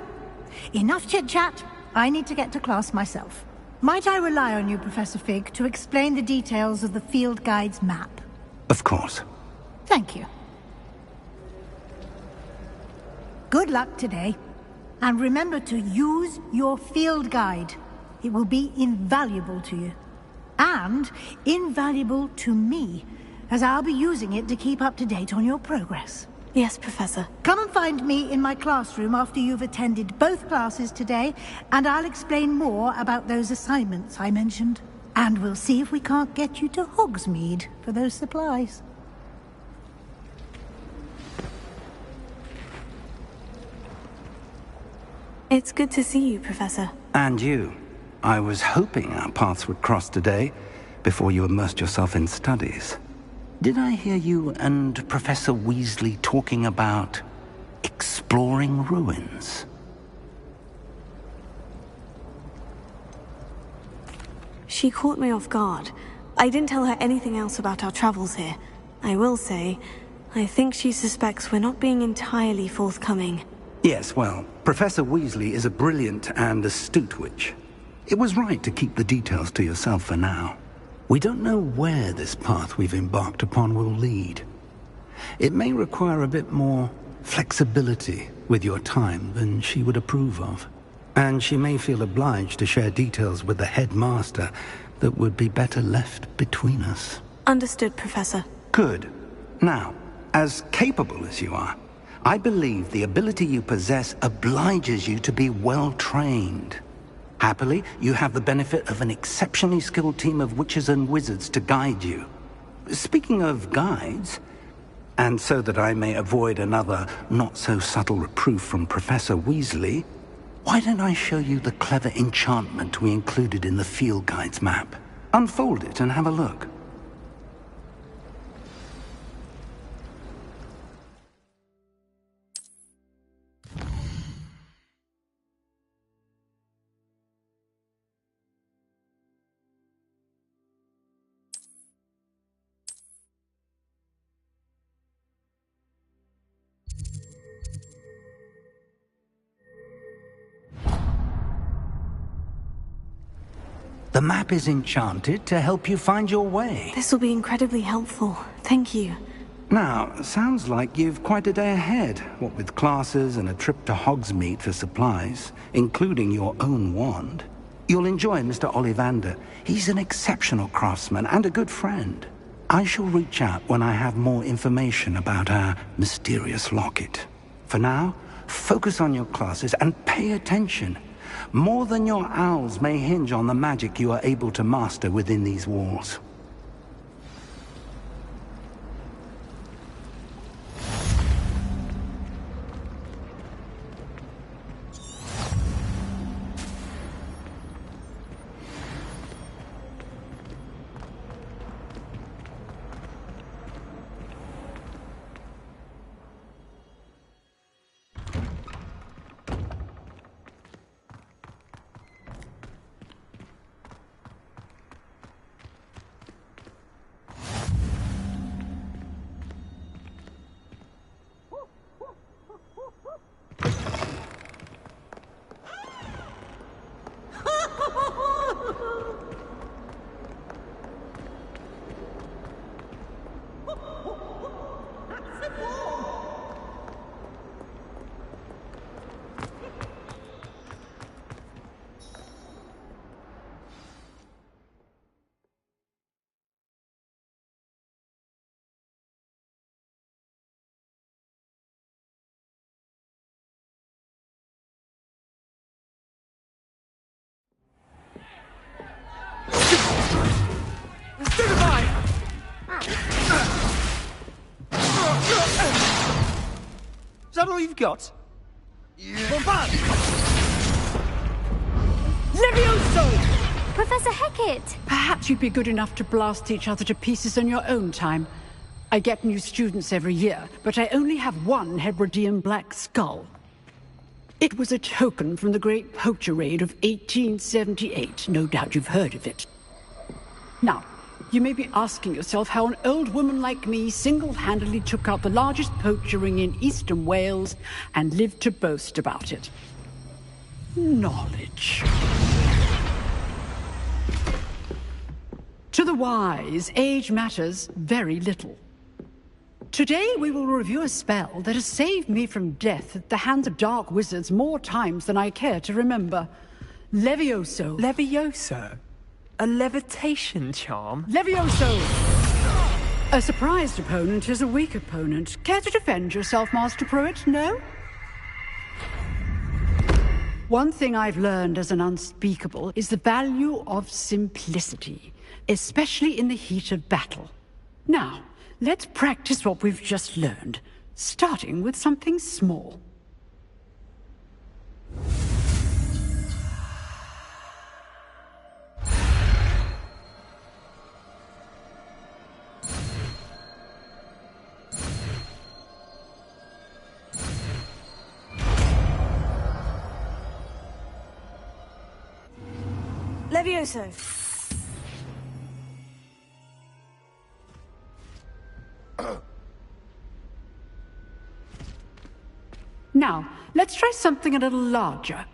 Enough chit-chat. I need to get to class myself. Might I rely on you, Professor Fig, to explain the details of the field guide's map? Of course. Thank you. Good luck today. And remember to use your field guide. It will be invaluable to you. And invaluable to me, as I'll be using it to keep up to date on your progress. Yes, Professor. Come and find me in my classroom after you've attended both classes today, and I'll explain more about those assignments I mentioned. And we'll see if we can't get you to Hogsmeade for those supplies. It's good to see you, Professor. And you. I was hoping our paths would cross today, before you immersed yourself in studies. Did I hear you and Professor Weasley talking about exploring ruins? She caught me off guard. I didn't tell her anything else about our travels here. I will say, I think she suspects we're not being entirely forthcoming. Yes, well, Professor Weasley is a brilliant and astute witch. It was right to keep the details to yourself for now. We don't know where this path we've embarked upon will lead. It may require a bit more flexibility with your time than she would approve of. And she may feel obliged to share details with the headmaster that would be better left between us. Understood, Professor. Good. Now, as capable as you are, I believe the ability you possess obliges you to be well trained. Happily, you have the benefit of an exceptionally skilled team of witches and wizards to guide you. Speaking of guides, and so that I may avoid another not-so-subtle reproof from Professor Weasley, why don't I show you the clever enchantment we included in the field guide's map? Unfold it and have a look. The map is enchanted to help you find your way. This will be incredibly helpful. Thank you. Now, sounds like you've quite a day ahead, what with classes and a trip to Hogsmeade for supplies, including your own wand. You'll enjoy Mr. Ollivander. He's an exceptional craftsman and a good friend. I shall reach out when I have more information about our mysterious locket. For now, focus on your classes and pay attention. More than your owls may hinge on the magic you are able to master within these walls. Is that all you've got? Levioso! Professor Hecat! Perhaps you'd be good enough to blast each other to pieces on your own time. I get new students every year, but I only have one Hebridean black skull. It was a token from the Great Poacher Raid of 1878. No doubt you've heard of it. Now, you may be asking yourself how an old woman like me single-handedly took out the largest poacher ring in eastern Wales and lived to boast about it. Knowledge. To the wise, age matters very little. Today we will review a spell that has saved me from death at the hands of dark wizards more times than I care to remember. Levioso. Levioso? A levitation charm? Levioso! A surprised opponent is a weak opponent. Care to defend yourself, Master Pruitt? No? One thing I've learned as an unspeakable is the value of simplicity, especially in the heat of battle. Now, let's practice what we've just learned, starting with something small. Levioso. Now, let's try something a little larger.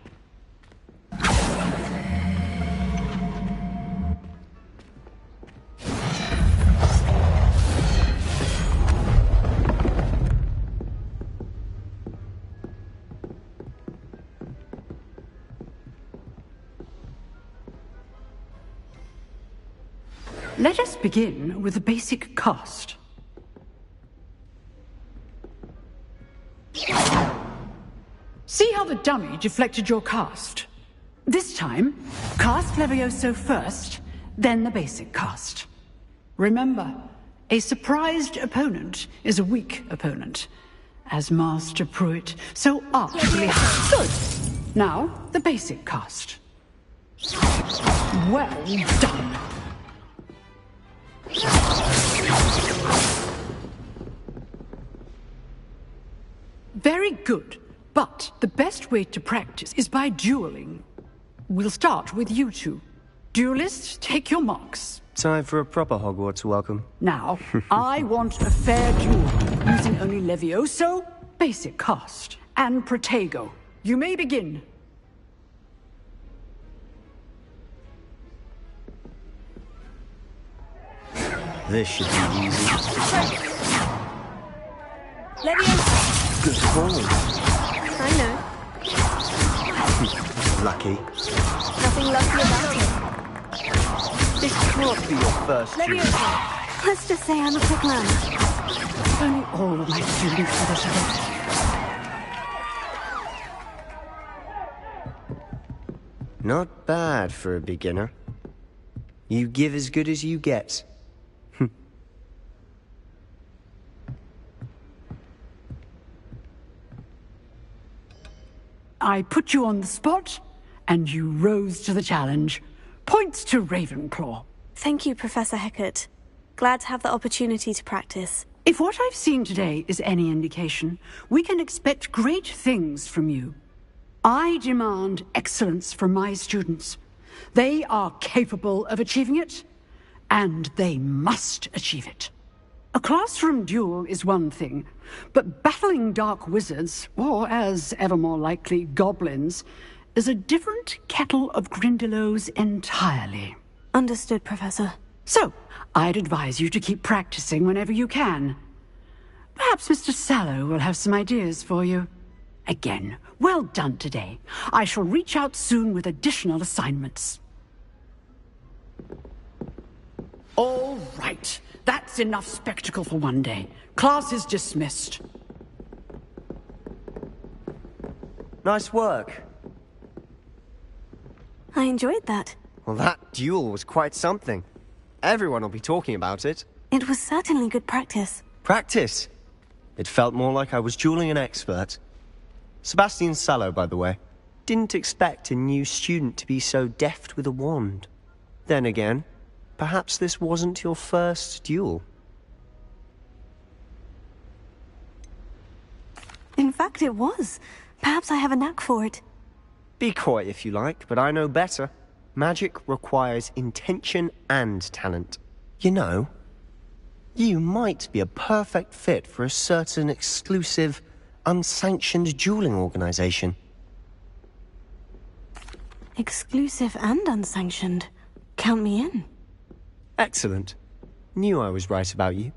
Let us begin with the basic cast. See how the dummy deflected your cast? This time, cast Levioso first, then the basic cast. Remember, a surprised opponent is a weak opponent. As Master Pruitt so artfully stood. Now, the basic cast. Well done. Very good, but the best way to practice is by dueling. We'll start with you two. Duelists, take your marks. Time for a proper Hogwarts welcome. Now, I want a fair duel, using only Levioso, basic cast, and Protego. You may begin. This should be easy. Leviosa! Good call. I know. Lucky. Nothing lucky about it. This can't be your first duel. Leviosa! Let's just say I'm a quick learner. Only all of my students do this a bit. Not bad for a beginner. You give as good as you get. I put you on the spot, and you rose to the challenge. Points to Ravenclaw. Thank you, Professor Hecat. Glad to have the opportunity to practice. If what I've seen today is any indication, we can expect great things from you. I demand excellence from my students. They are capable of achieving it, and they must achieve it. A classroom duel is one thing, but battling dark wizards, or as ever more likely, goblins, is a different kettle of Grindylows entirely. Understood, Professor. So, I'd advise you to keep practicing whenever you can. Perhaps Mr. Sallow will have some ideas for you. Again, well done today. I shall reach out soon with additional assignments. All right. That's enough spectacle for one day. Class is dismissed. Nice work. I enjoyed that. Well, that duel was quite something. Everyone will be talking about it. It was certainly good practice. Practice? It felt more like I was dueling an expert. Sebastian Sallow, by the way. Didn't expect a new student to be so deft with a wand. Then again, perhaps this wasn't your first duel. In fact, it was. Perhaps I have a knack for it. Be coy if you like, but I know better. Magic requires intention and talent. You know, you might be a perfect fit for a certain exclusive, unsanctioned dueling organization. Exclusive and unsanctioned. Count me in. Excellent. Knew I was right about you.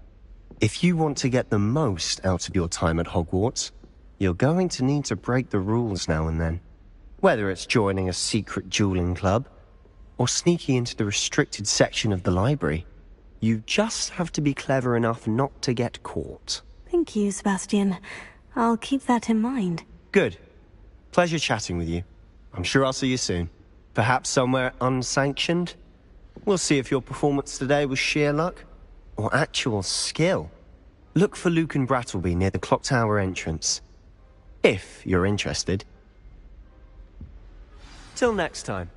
If you want to get the most out of your time at Hogwarts, you're going to need to break the rules now and then. Whether it's joining a secret dueling club, or sneaking into the restricted section of the library, you just have to be clever enough not to get caught. Thank you, Sebastian. I'll keep that in mind. Good. Pleasure chatting with you. I'm sure I'll see you soon. Perhaps somewhere unsanctioned? We'll see if your performance today was sheer luck, or actual skill. Look for Luke and Brattleby near the clock tower entrance. If you're interested. Till next time.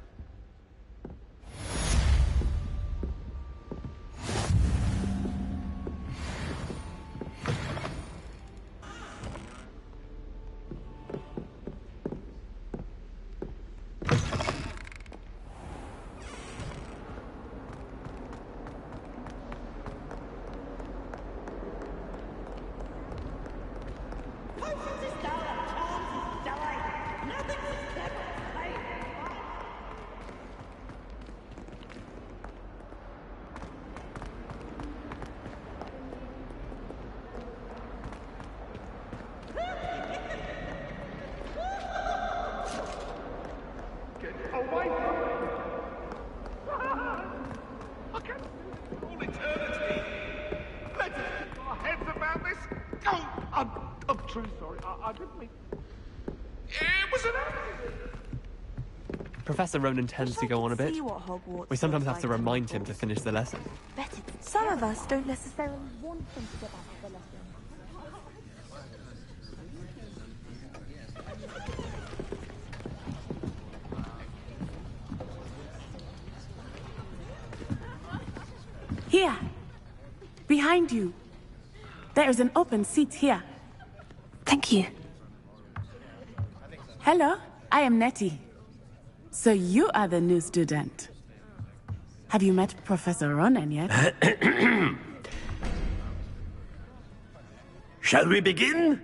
I'm truly sorry. I didn't mean... It was an accident. Professor Ronan tends to go on a bit. We sometimes have to remind him to finish the lesson. Some of us don't necessarily want them to get back to the lesson. Here. Behind you. There is an open seat here. Thank you. Hello, I am Nettie. So you are the new student. Have you met Professor Ronan yet? Shall we begin?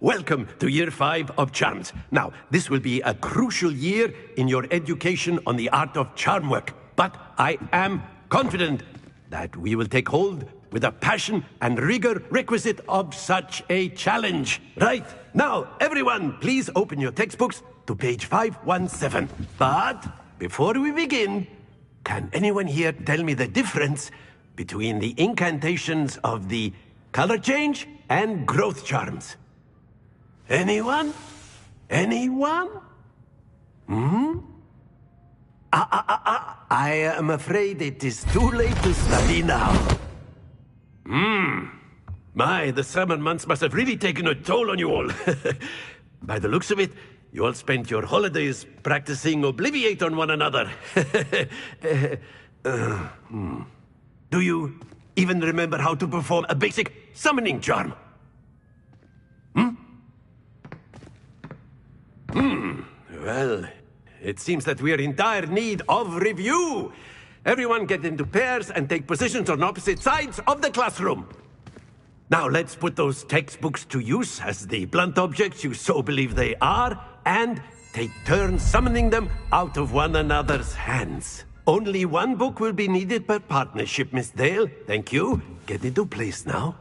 Welcome to Year 5 of Charms. Now, this will be a crucial year in your education on the art of charm work. But I am confident that we will take hold with the passion and rigor requisite of such a challenge. Right, now, everyone, please open your textbooks to page 517. But before we begin, can anyone here tell me the difference between the incantations of the color change and growth charms? Anyone? Anyone? I am afraid it is too late to study now. My, the summer months must have really taken a toll on you all. By the looks of it, you all spent your holidays practicing Obliviate on one another. Do you even remember how to perform a basic summoning charm? Well, it seems that we are in dire need of review. Everyone get into pairs and take positions on opposite sides of the classroom. Now let's put those textbooks to use as the blunt objects you so believe they are, and take turns summoning them out of one another's hands. Only one book will be needed per partnership, Miss Dale. Thank you. Get into place now.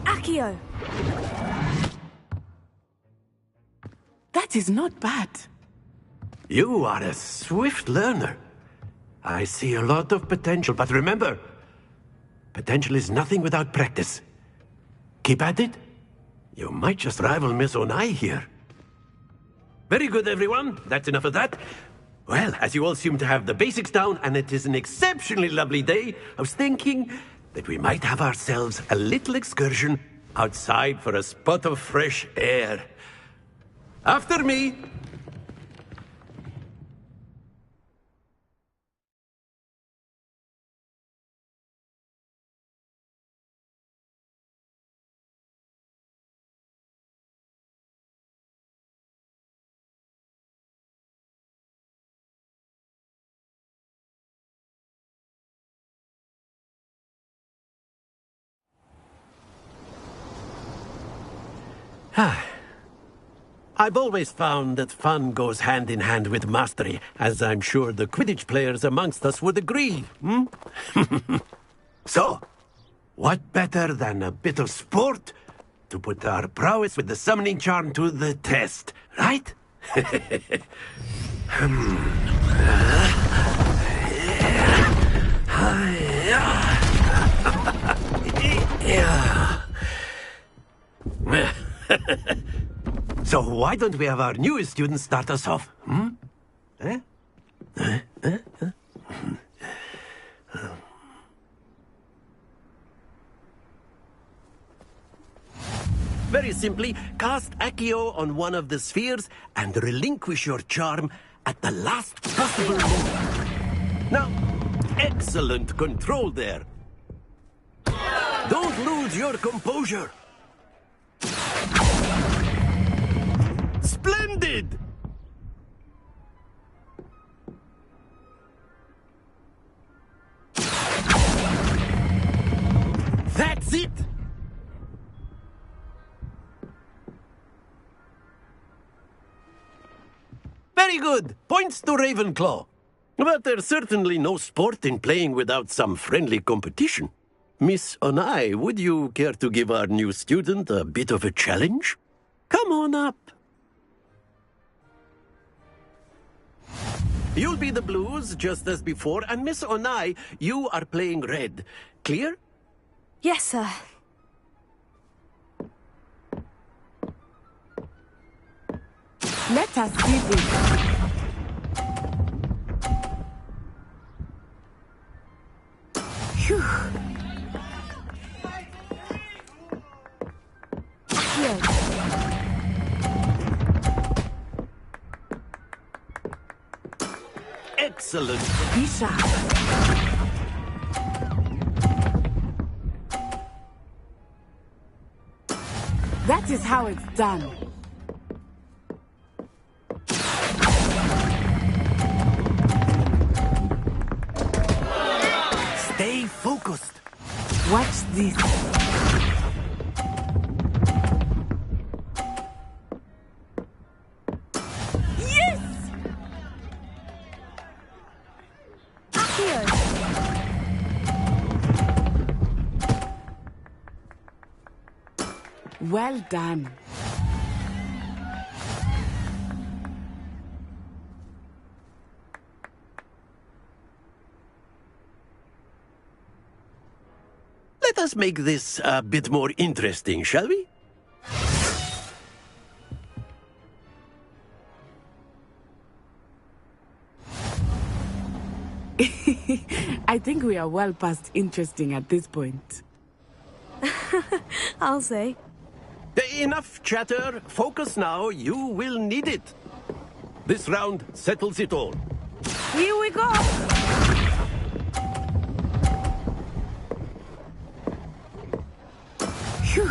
Accio! That is not bad. You are a swift learner. I see a lot of potential, but remember, potential is nothing without practice. Keep at it. You might just rival Miss Onai here. Very good, everyone. That's enough of that. Well, as you all seem to have the basics down, and it is an exceptionally lovely day, I was thinking that we might have ourselves a little excursion outside for a spot of fresh air. After me! I've always found that fun goes hand in hand with mastery, as I'm sure the Quidditch players amongst us would agree. So, what better than a bit of sport to put our prowess with the summoning charm to the test, right? So why don't we have our newest student start us off? Very simply, cast Accio on one of the spheres and relinquish your charm at the last possible moment. Now, excellent control there. Don't lose your composure. Splendid! That's it! Very good! Points to Ravenclaw. But there's certainly no sport in playing without some friendly competition. Miss Onai, would you care to give our new student a bit of a challenge? Come on up. You'll be the blues, just as before, and Miss Onai, you are playing red. Clear? Yes, sir. Let us see this. Phew. Excellent. Be sharp. That is how it's done. focused. Watch this. Yes! Accio! Well done. Let us make this a bit more interesting, shall we? I think we are well past interesting at this point. I'll say. Enough chatter. Focus now. You will need it. This round settles it all. Here we go! Phew.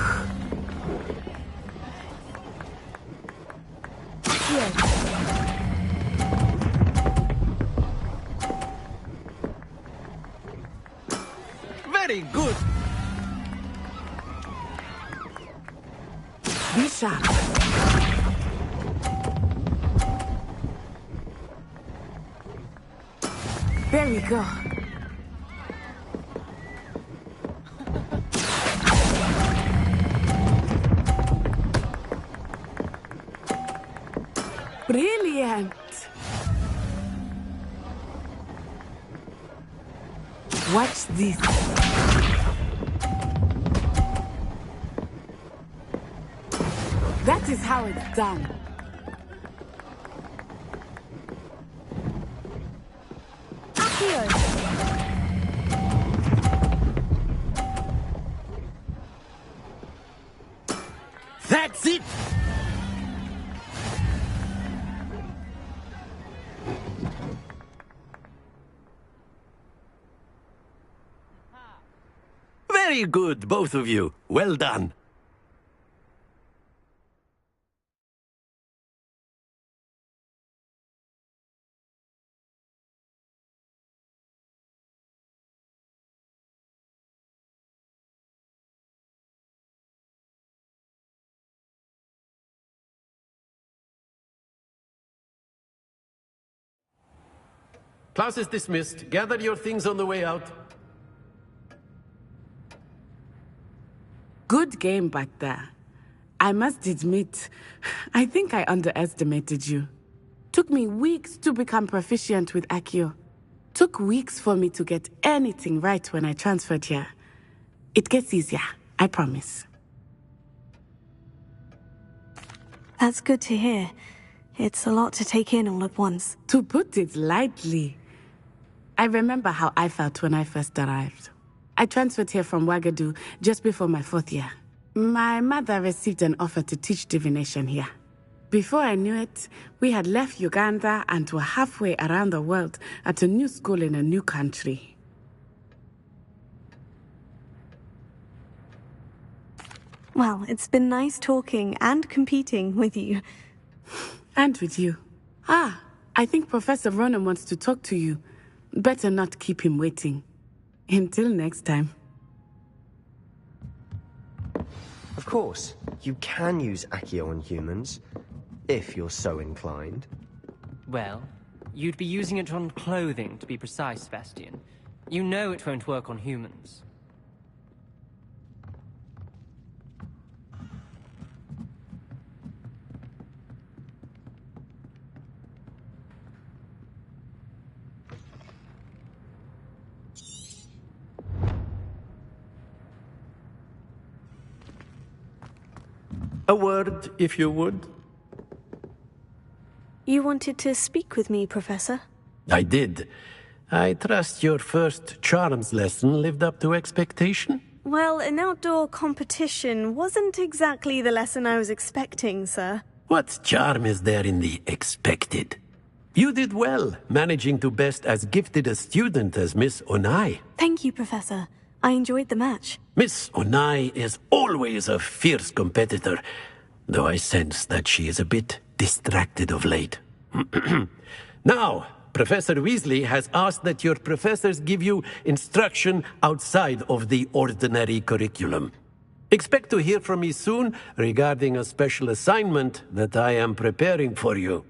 Very good. Be sharp. There we go. Brilliant. Watch this. That is how it's done. That's it! Very good, both of you. Well done. Class is dismissed. Gather your things on the way out. Good game back there. I must admit, I think I underestimated you. Took me weeks to become proficient with Accio. Took weeks for me to get anything right when I transferred here. It gets easier, I promise. That's good to hear. It's a lot to take in all at once. To put it lightly, I remember how I felt when I first arrived. I transferred here from Ouagadougou just before my 4th year. My mother received an offer to teach divination here. Before I knew it, we had left Uganda and were halfway around the world at a new school in a new country. Well, it's been nice talking and competing with you. And with you. Ah, I think Professor Ronan wants to talk to you. Better not keep him waiting. Until next time. Of course, you can use Accio on humans, if you're so inclined. Well, you'd be using it on clothing, to be precise, Sebastian. You know it won't work on humans. A word, if you would. You wanted to speak with me, Professor? I did. I trust your first charms lesson lived up to expectation? Well, an outdoor competition wasn't exactly the lesson I was expecting, sir. What charm is there in the expected? You did well, managing to best as gifted a student as Miss Onai. Thank you, Professor. I enjoyed the match. Miss Onai is always a fierce competitor, though I sense that she is a bit distracted of late. Now, Professor Weasley has asked that your professors give you instruction outside of the ordinary curriculum. Expect to hear from me soon regarding a special assignment that I am preparing for you.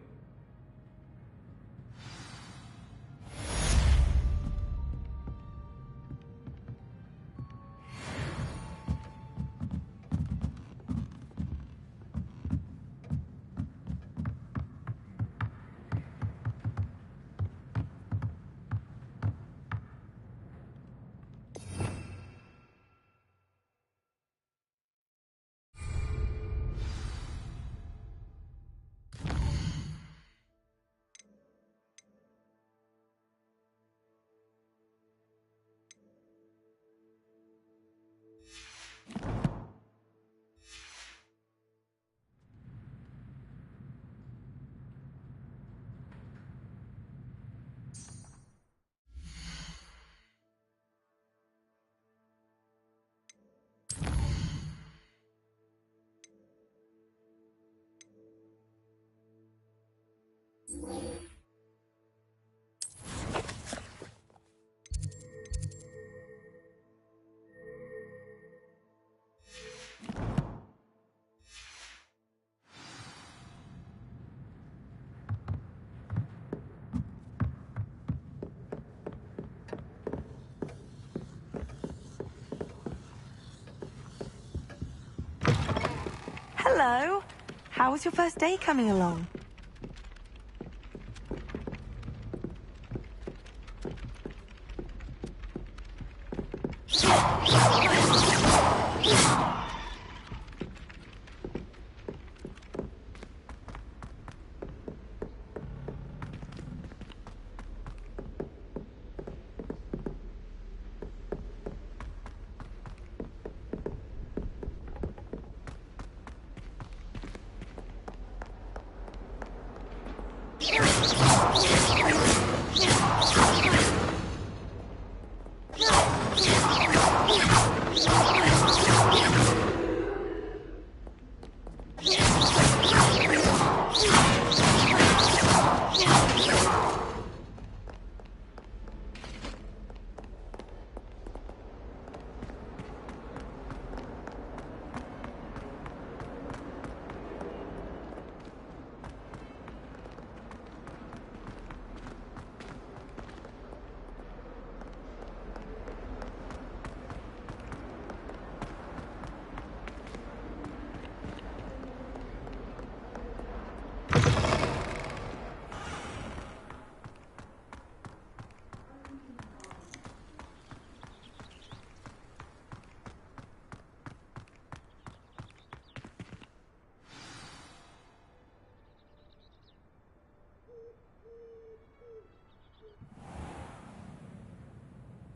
Hello. How was your first day coming along?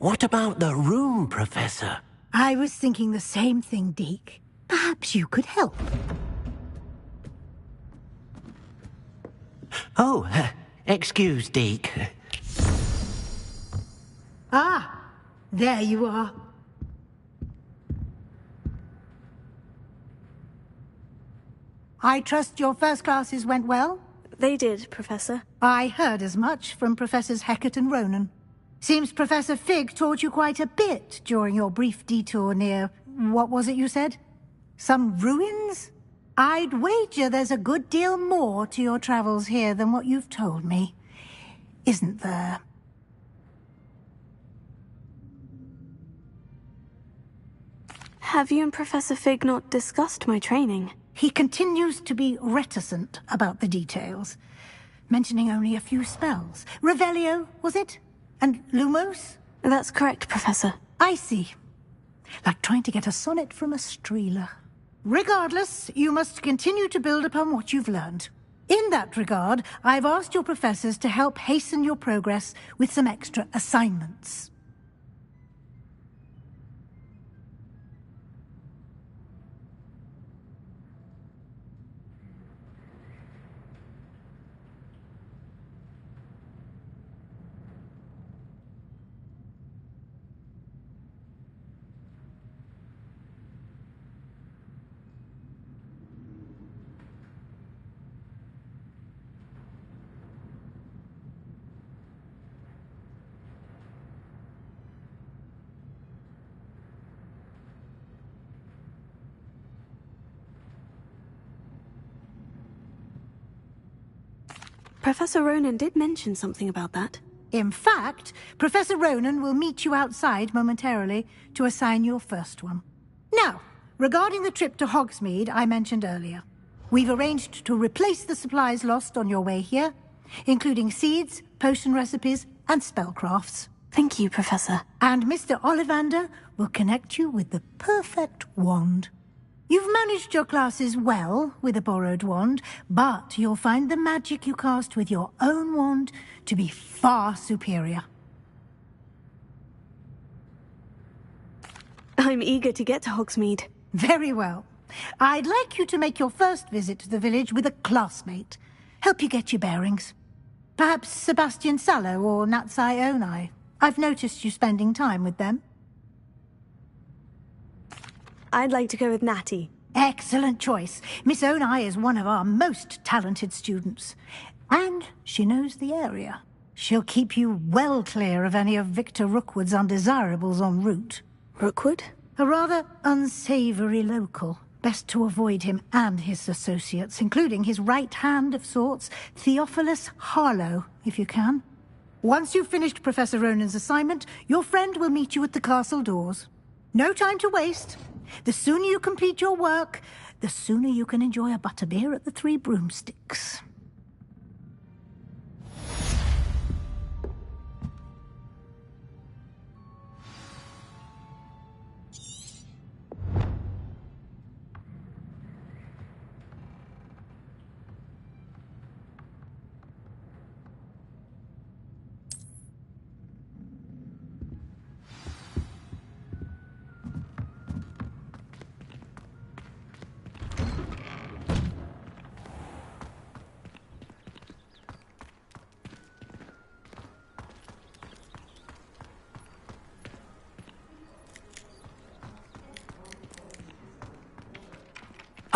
What about the room, Professor? I was thinking the same thing, Deke. Perhaps you could help. Oh, excuse, Deke. Ah, there you are. I trust your first classes went well? They did, Professor. I heard as much from Professors Hecat and Ronan. Seems Professor Fig taught you quite a bit during your brief detour near... what was it you said? Some ruins? I'd wager there's a good deal more to your travels here than what you've told me. Isn't there? Have you and Professor Fig not discussed my training? He continues to be reticent about the details, mentioning only a few spells. Revelio, was it? And Lumos? That's correct, Professor. I see. Like trying to get a sonnet from a streeler. Regardless, you must continue to build upon what you've learned. In that regard, I've asked your professors to help hasten your progress with some extra assignments. Professor Ronan did mention something about that. In fact, Professor Ronan will meet you outside momentarily to assign your first one. Now, regarding the trip to Hogsmeade I mentioned earlier, we've arranged to replace the supplies lost on your way here, including seeds, potion recipes, and spellcrafts. Thank you, Professor. And Mr. Ollivander will connect you with the perfect wand. You've managed your classes well with a borrowed wand, but you'll find the magic you cast with your own wand to be far superior. I'm eager to get to Hogsmeade. Very well. I'd like you to make your first visit to the village with a classmate. Help you get your bearings. Perhaps Sebastian Sallow or Natsai Onai. I've noticed you spending time with them. I'd like to go with Natty. Excellent choice. Miss Onai is one of our most talented students. And she knows the area. She'll keep you well clear of any of Victor Rookwood's undesirables en route. Rookwood? A rather unsavory local. Best to avoid him and his associates, including his right hand of sorts, Theophilus Harlow, if you can. Once you've finished Professor Ronan's assignment, your friend will meet you at the castle doors. No time to waste. The sooner you complete your work, the sooner you can enjoy a butterbeer at the Three Broomsticks.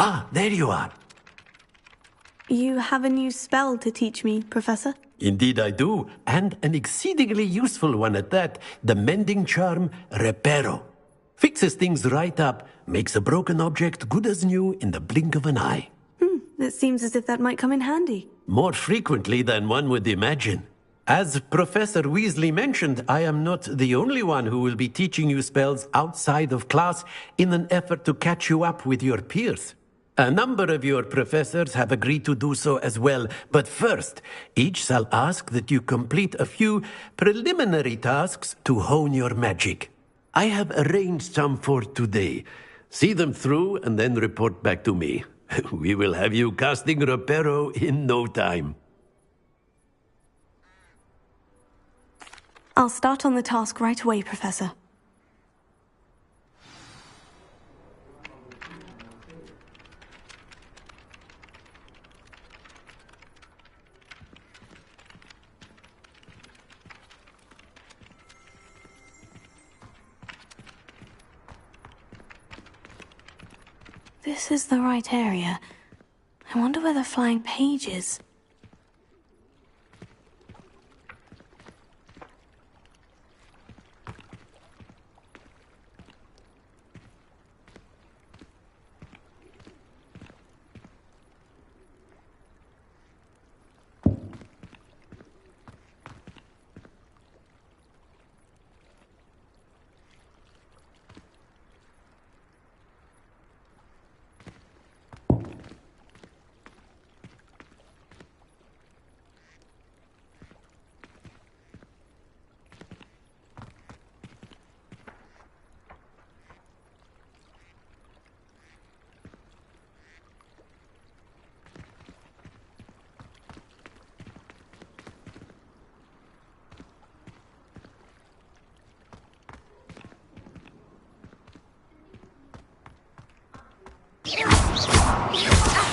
Ah, there you are. You have a new spell to teach me, Professor? Indeed I do, and an exceedingly useful one at that. The mending charm, Reparo. Fixes things right up, makes a broken object good as new in the blink of an eye. It seems as if that might come in handy. More frequently than one would imagine. As Professor Weasley mentioned, I am not the only one who will be teaching you spells outside of class in an effort to catch you up with your peers. A number of your professors have agreed to do so as well, but first, each shall ask that you complete a few preliminary tasks to hone your magic. I have arranged some for today. See them through and then report back to me. We will have you casting Reparo in no time. I'll start on the task right away, Professor. This is the right area. I wonder where the flying page is.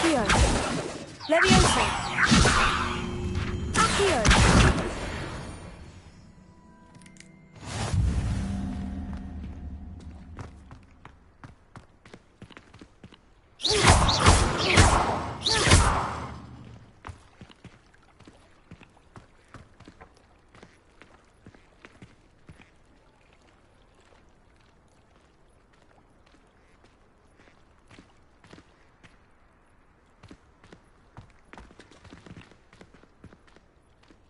Accio! Leviosa! Accio!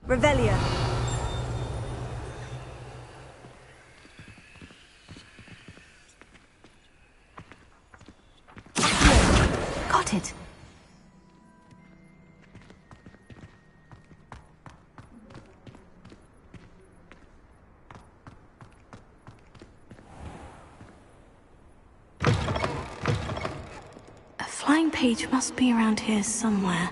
Revelia. Got it. A flying page must be around here somewhere.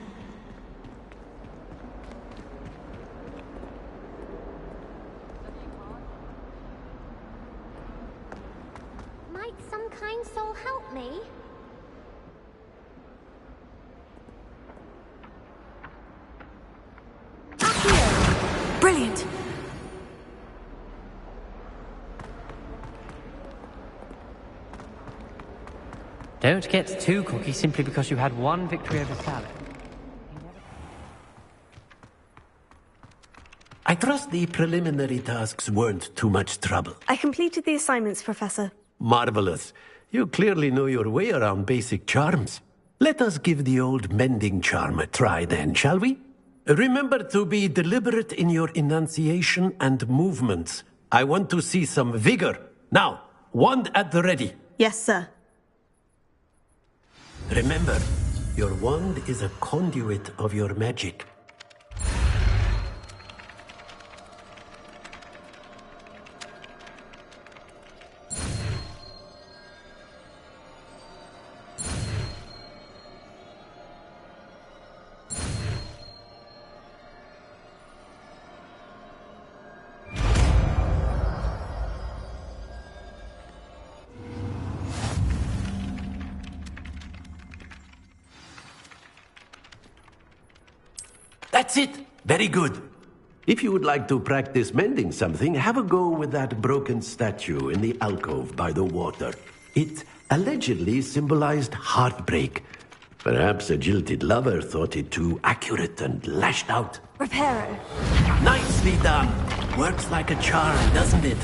Might some kind soul help me? Brilliant! Don't get too cocky simply because you had one victory over Salad. I trust the preliminary tasks weren't too much trouble. I completed the assignments, Professor. Marvelous. You clearly know your way around basic charms. Let us give the old mending charm a try then, shall we? Remember to be deliberate in your enunciation and movements. I want to see some vigor. Now, wand at the ready. Yes, sir. Remember, your wand is a conduit of your magic. That's it. Very good. If you would like to practice mending something, have a go with that broken statue in the alcove by the water. It allegedly symbolized heartbreak. Perhaps a jilted lover thought it too accurate and lashed out. Reparo. Nicely done. Works like a charm, doesn't it?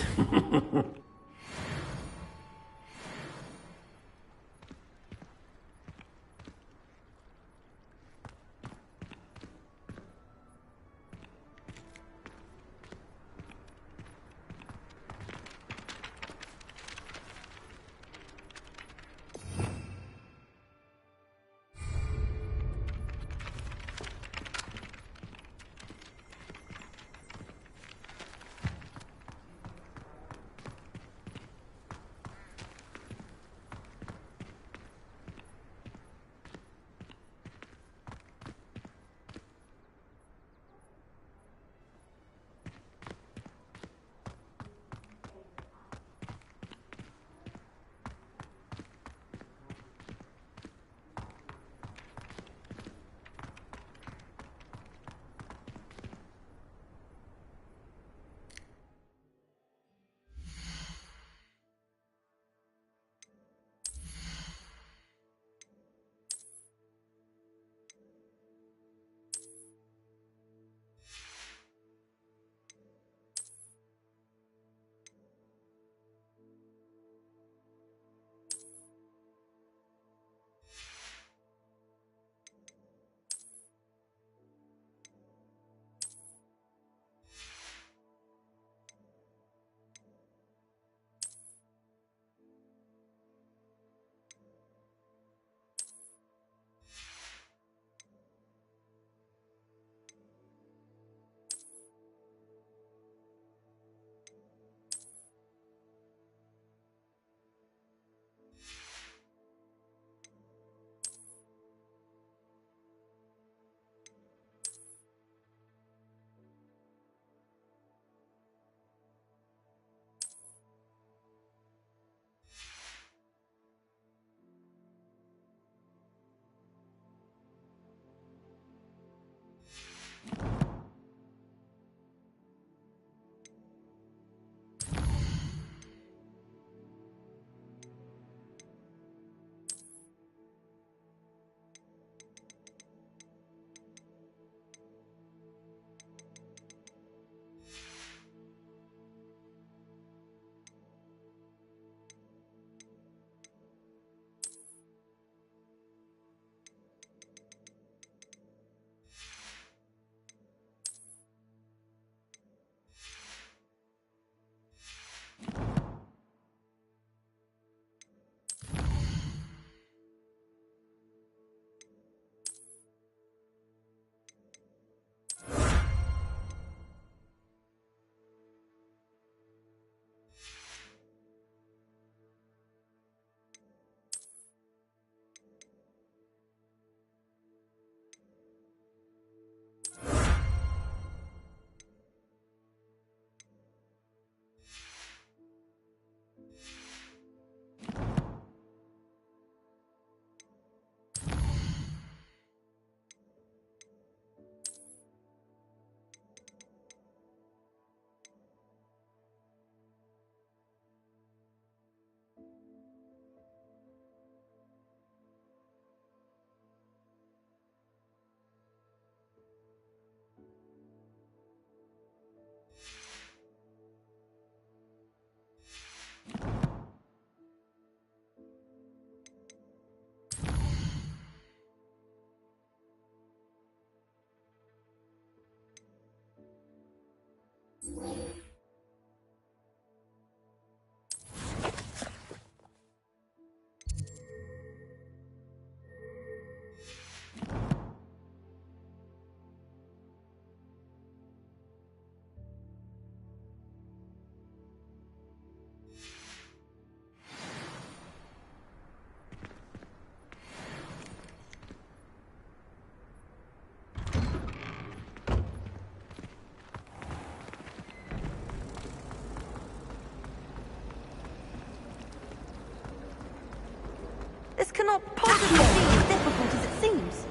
This cannot possibly be as difficult as it seems.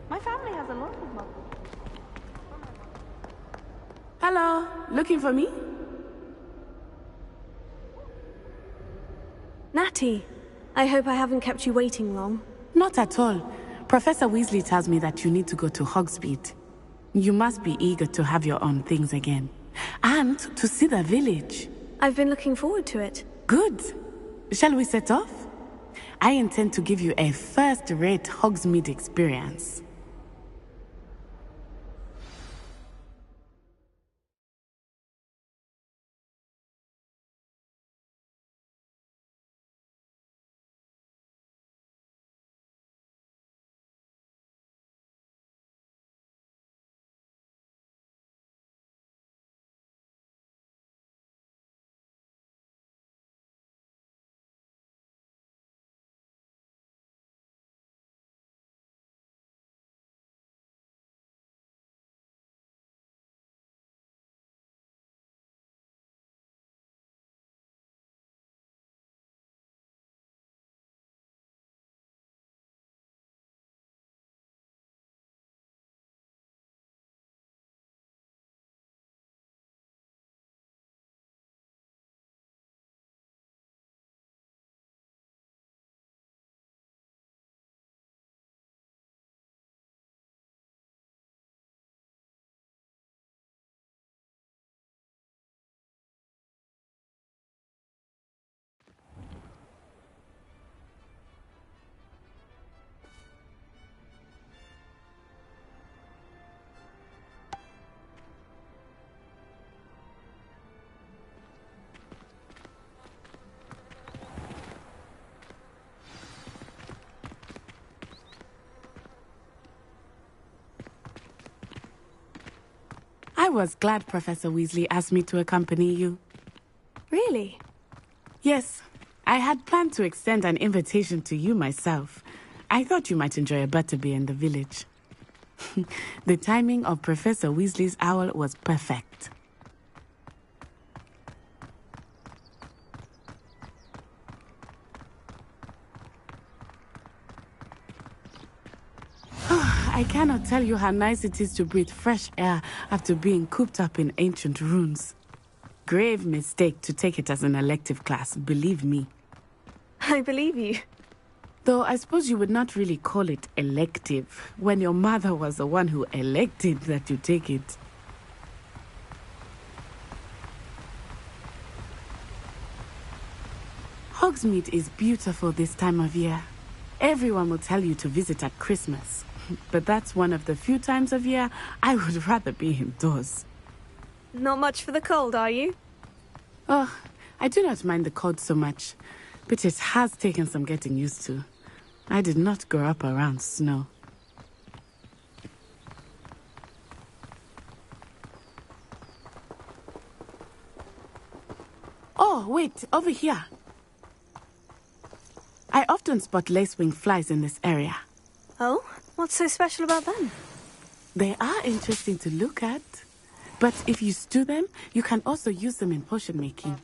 My family has a lot of muscles. Hello, looking for me? Natty, I hope I haven't kept you waiting long. Not at all. Professor Weasley tells me that you need to go to Hogsmeade. You must be eager to have your own things again. And to see the village. I've been looking forward to it. Good. Shall we set off? I intend to give you a first-rate Hogsmeade experience. I was glad Professor Weasley asked me to accompany you. Really? Yes. I had planned to extend an invitation to you myself. I thought you might enjoy a butterbeer in the village. The timing of Professor Weasley's owl was perfect. I cannot tell you how nice it is to breathe fresh air after being cooped up in ancient ruins. Grave mistake to take it as an elective class, believe me. I believe you. Though I suppose you would not really call it elective when your mother was the one who elected that you take it. Hogsmeade is beautiful this time of year. Everyone will tell you to visit at Christmas. But that's one of the few times of year I would rather be indoors. Not much for the cold, are you? Oh, I do not mind the cold so much, but it has taken some getting used to. I did not grow up around snow. Oh, wait, over here. I often spot lacewing flies in this area. Oh? What's so special about them? They are interesting to look at. But if you stew them, you can also use them in potion making.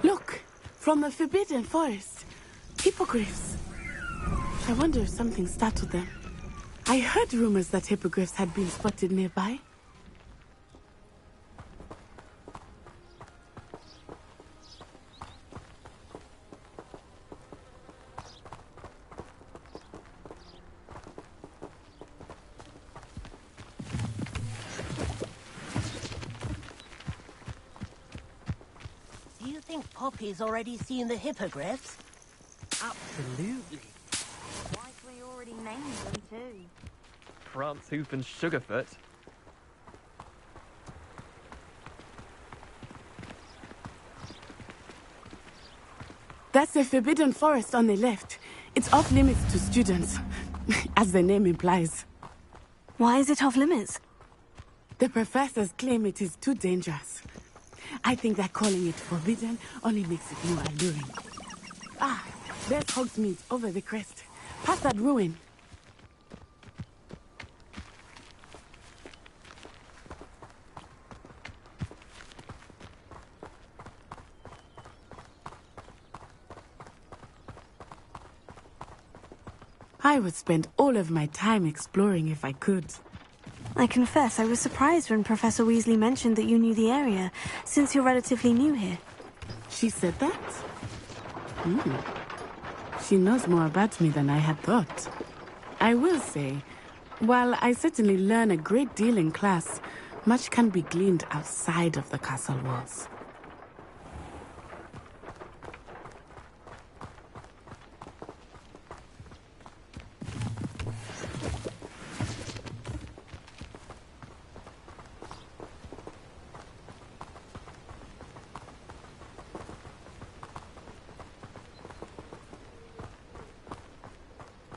Look, from the Forbidden Forest, hippogriffs. I wonder if something startled them. I heard rumors that hippogriffs had been spotted nearby. Do you think Poppy's already seen the hippogriffs? Absolutely. Like we already training room too. Prance, Hoof and Sugarfoot. That's the Forbidden Forest on the left. It's off limits to students, as the name implies. Why is it off limits? The professors claim it is too dangerous. I think that calling it forbidden only makes it more alluring. Ah, there's Hogsmeade over the crest. Past that ruin. I would spend all of my time exploring if I could. I confess I was surprised when Professor Weasley mentioned that you knew the area, since you're relatively new here. She said that? She knows more about me than I had thought. I will say, while I certainly learn a great deal in class, much can be gleaned outside of the castle walls.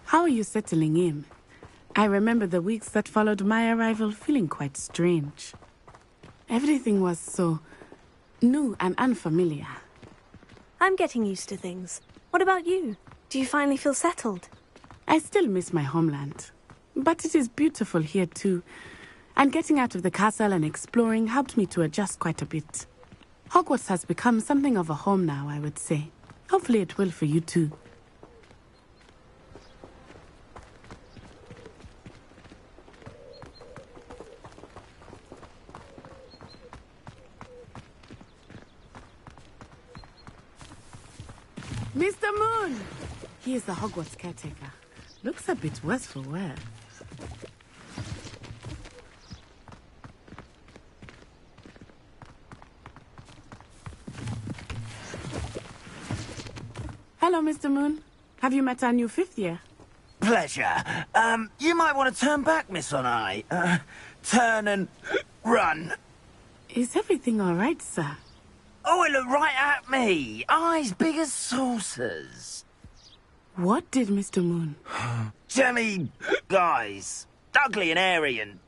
How are you settling in? I remember the weeks that followed my arrival feeling quite strange. Everything was so new and unfamiliar. I'm getting used to things. What about you? Do you finally feel settled? I still miss my homeland, but it is beautiful here too. And getting out of the castle and exploring helped me to adjust quite a bit. Hogwarts has become something of a home now, I would say. Hopefully it will for you too. Mr. Moon! He is the Hogwarts caretaker. Looks a bit worse for wear. Hello, Mr. Moon. Have you met our new fifth year? Pleasure. You might want to turn back, Miss Onai. Turn and run. Is everything all right, sir? Oh, it looked right at me. Eyes big as saucers. What did Mr. Moon? Jemmy guys. Ugly and hairy and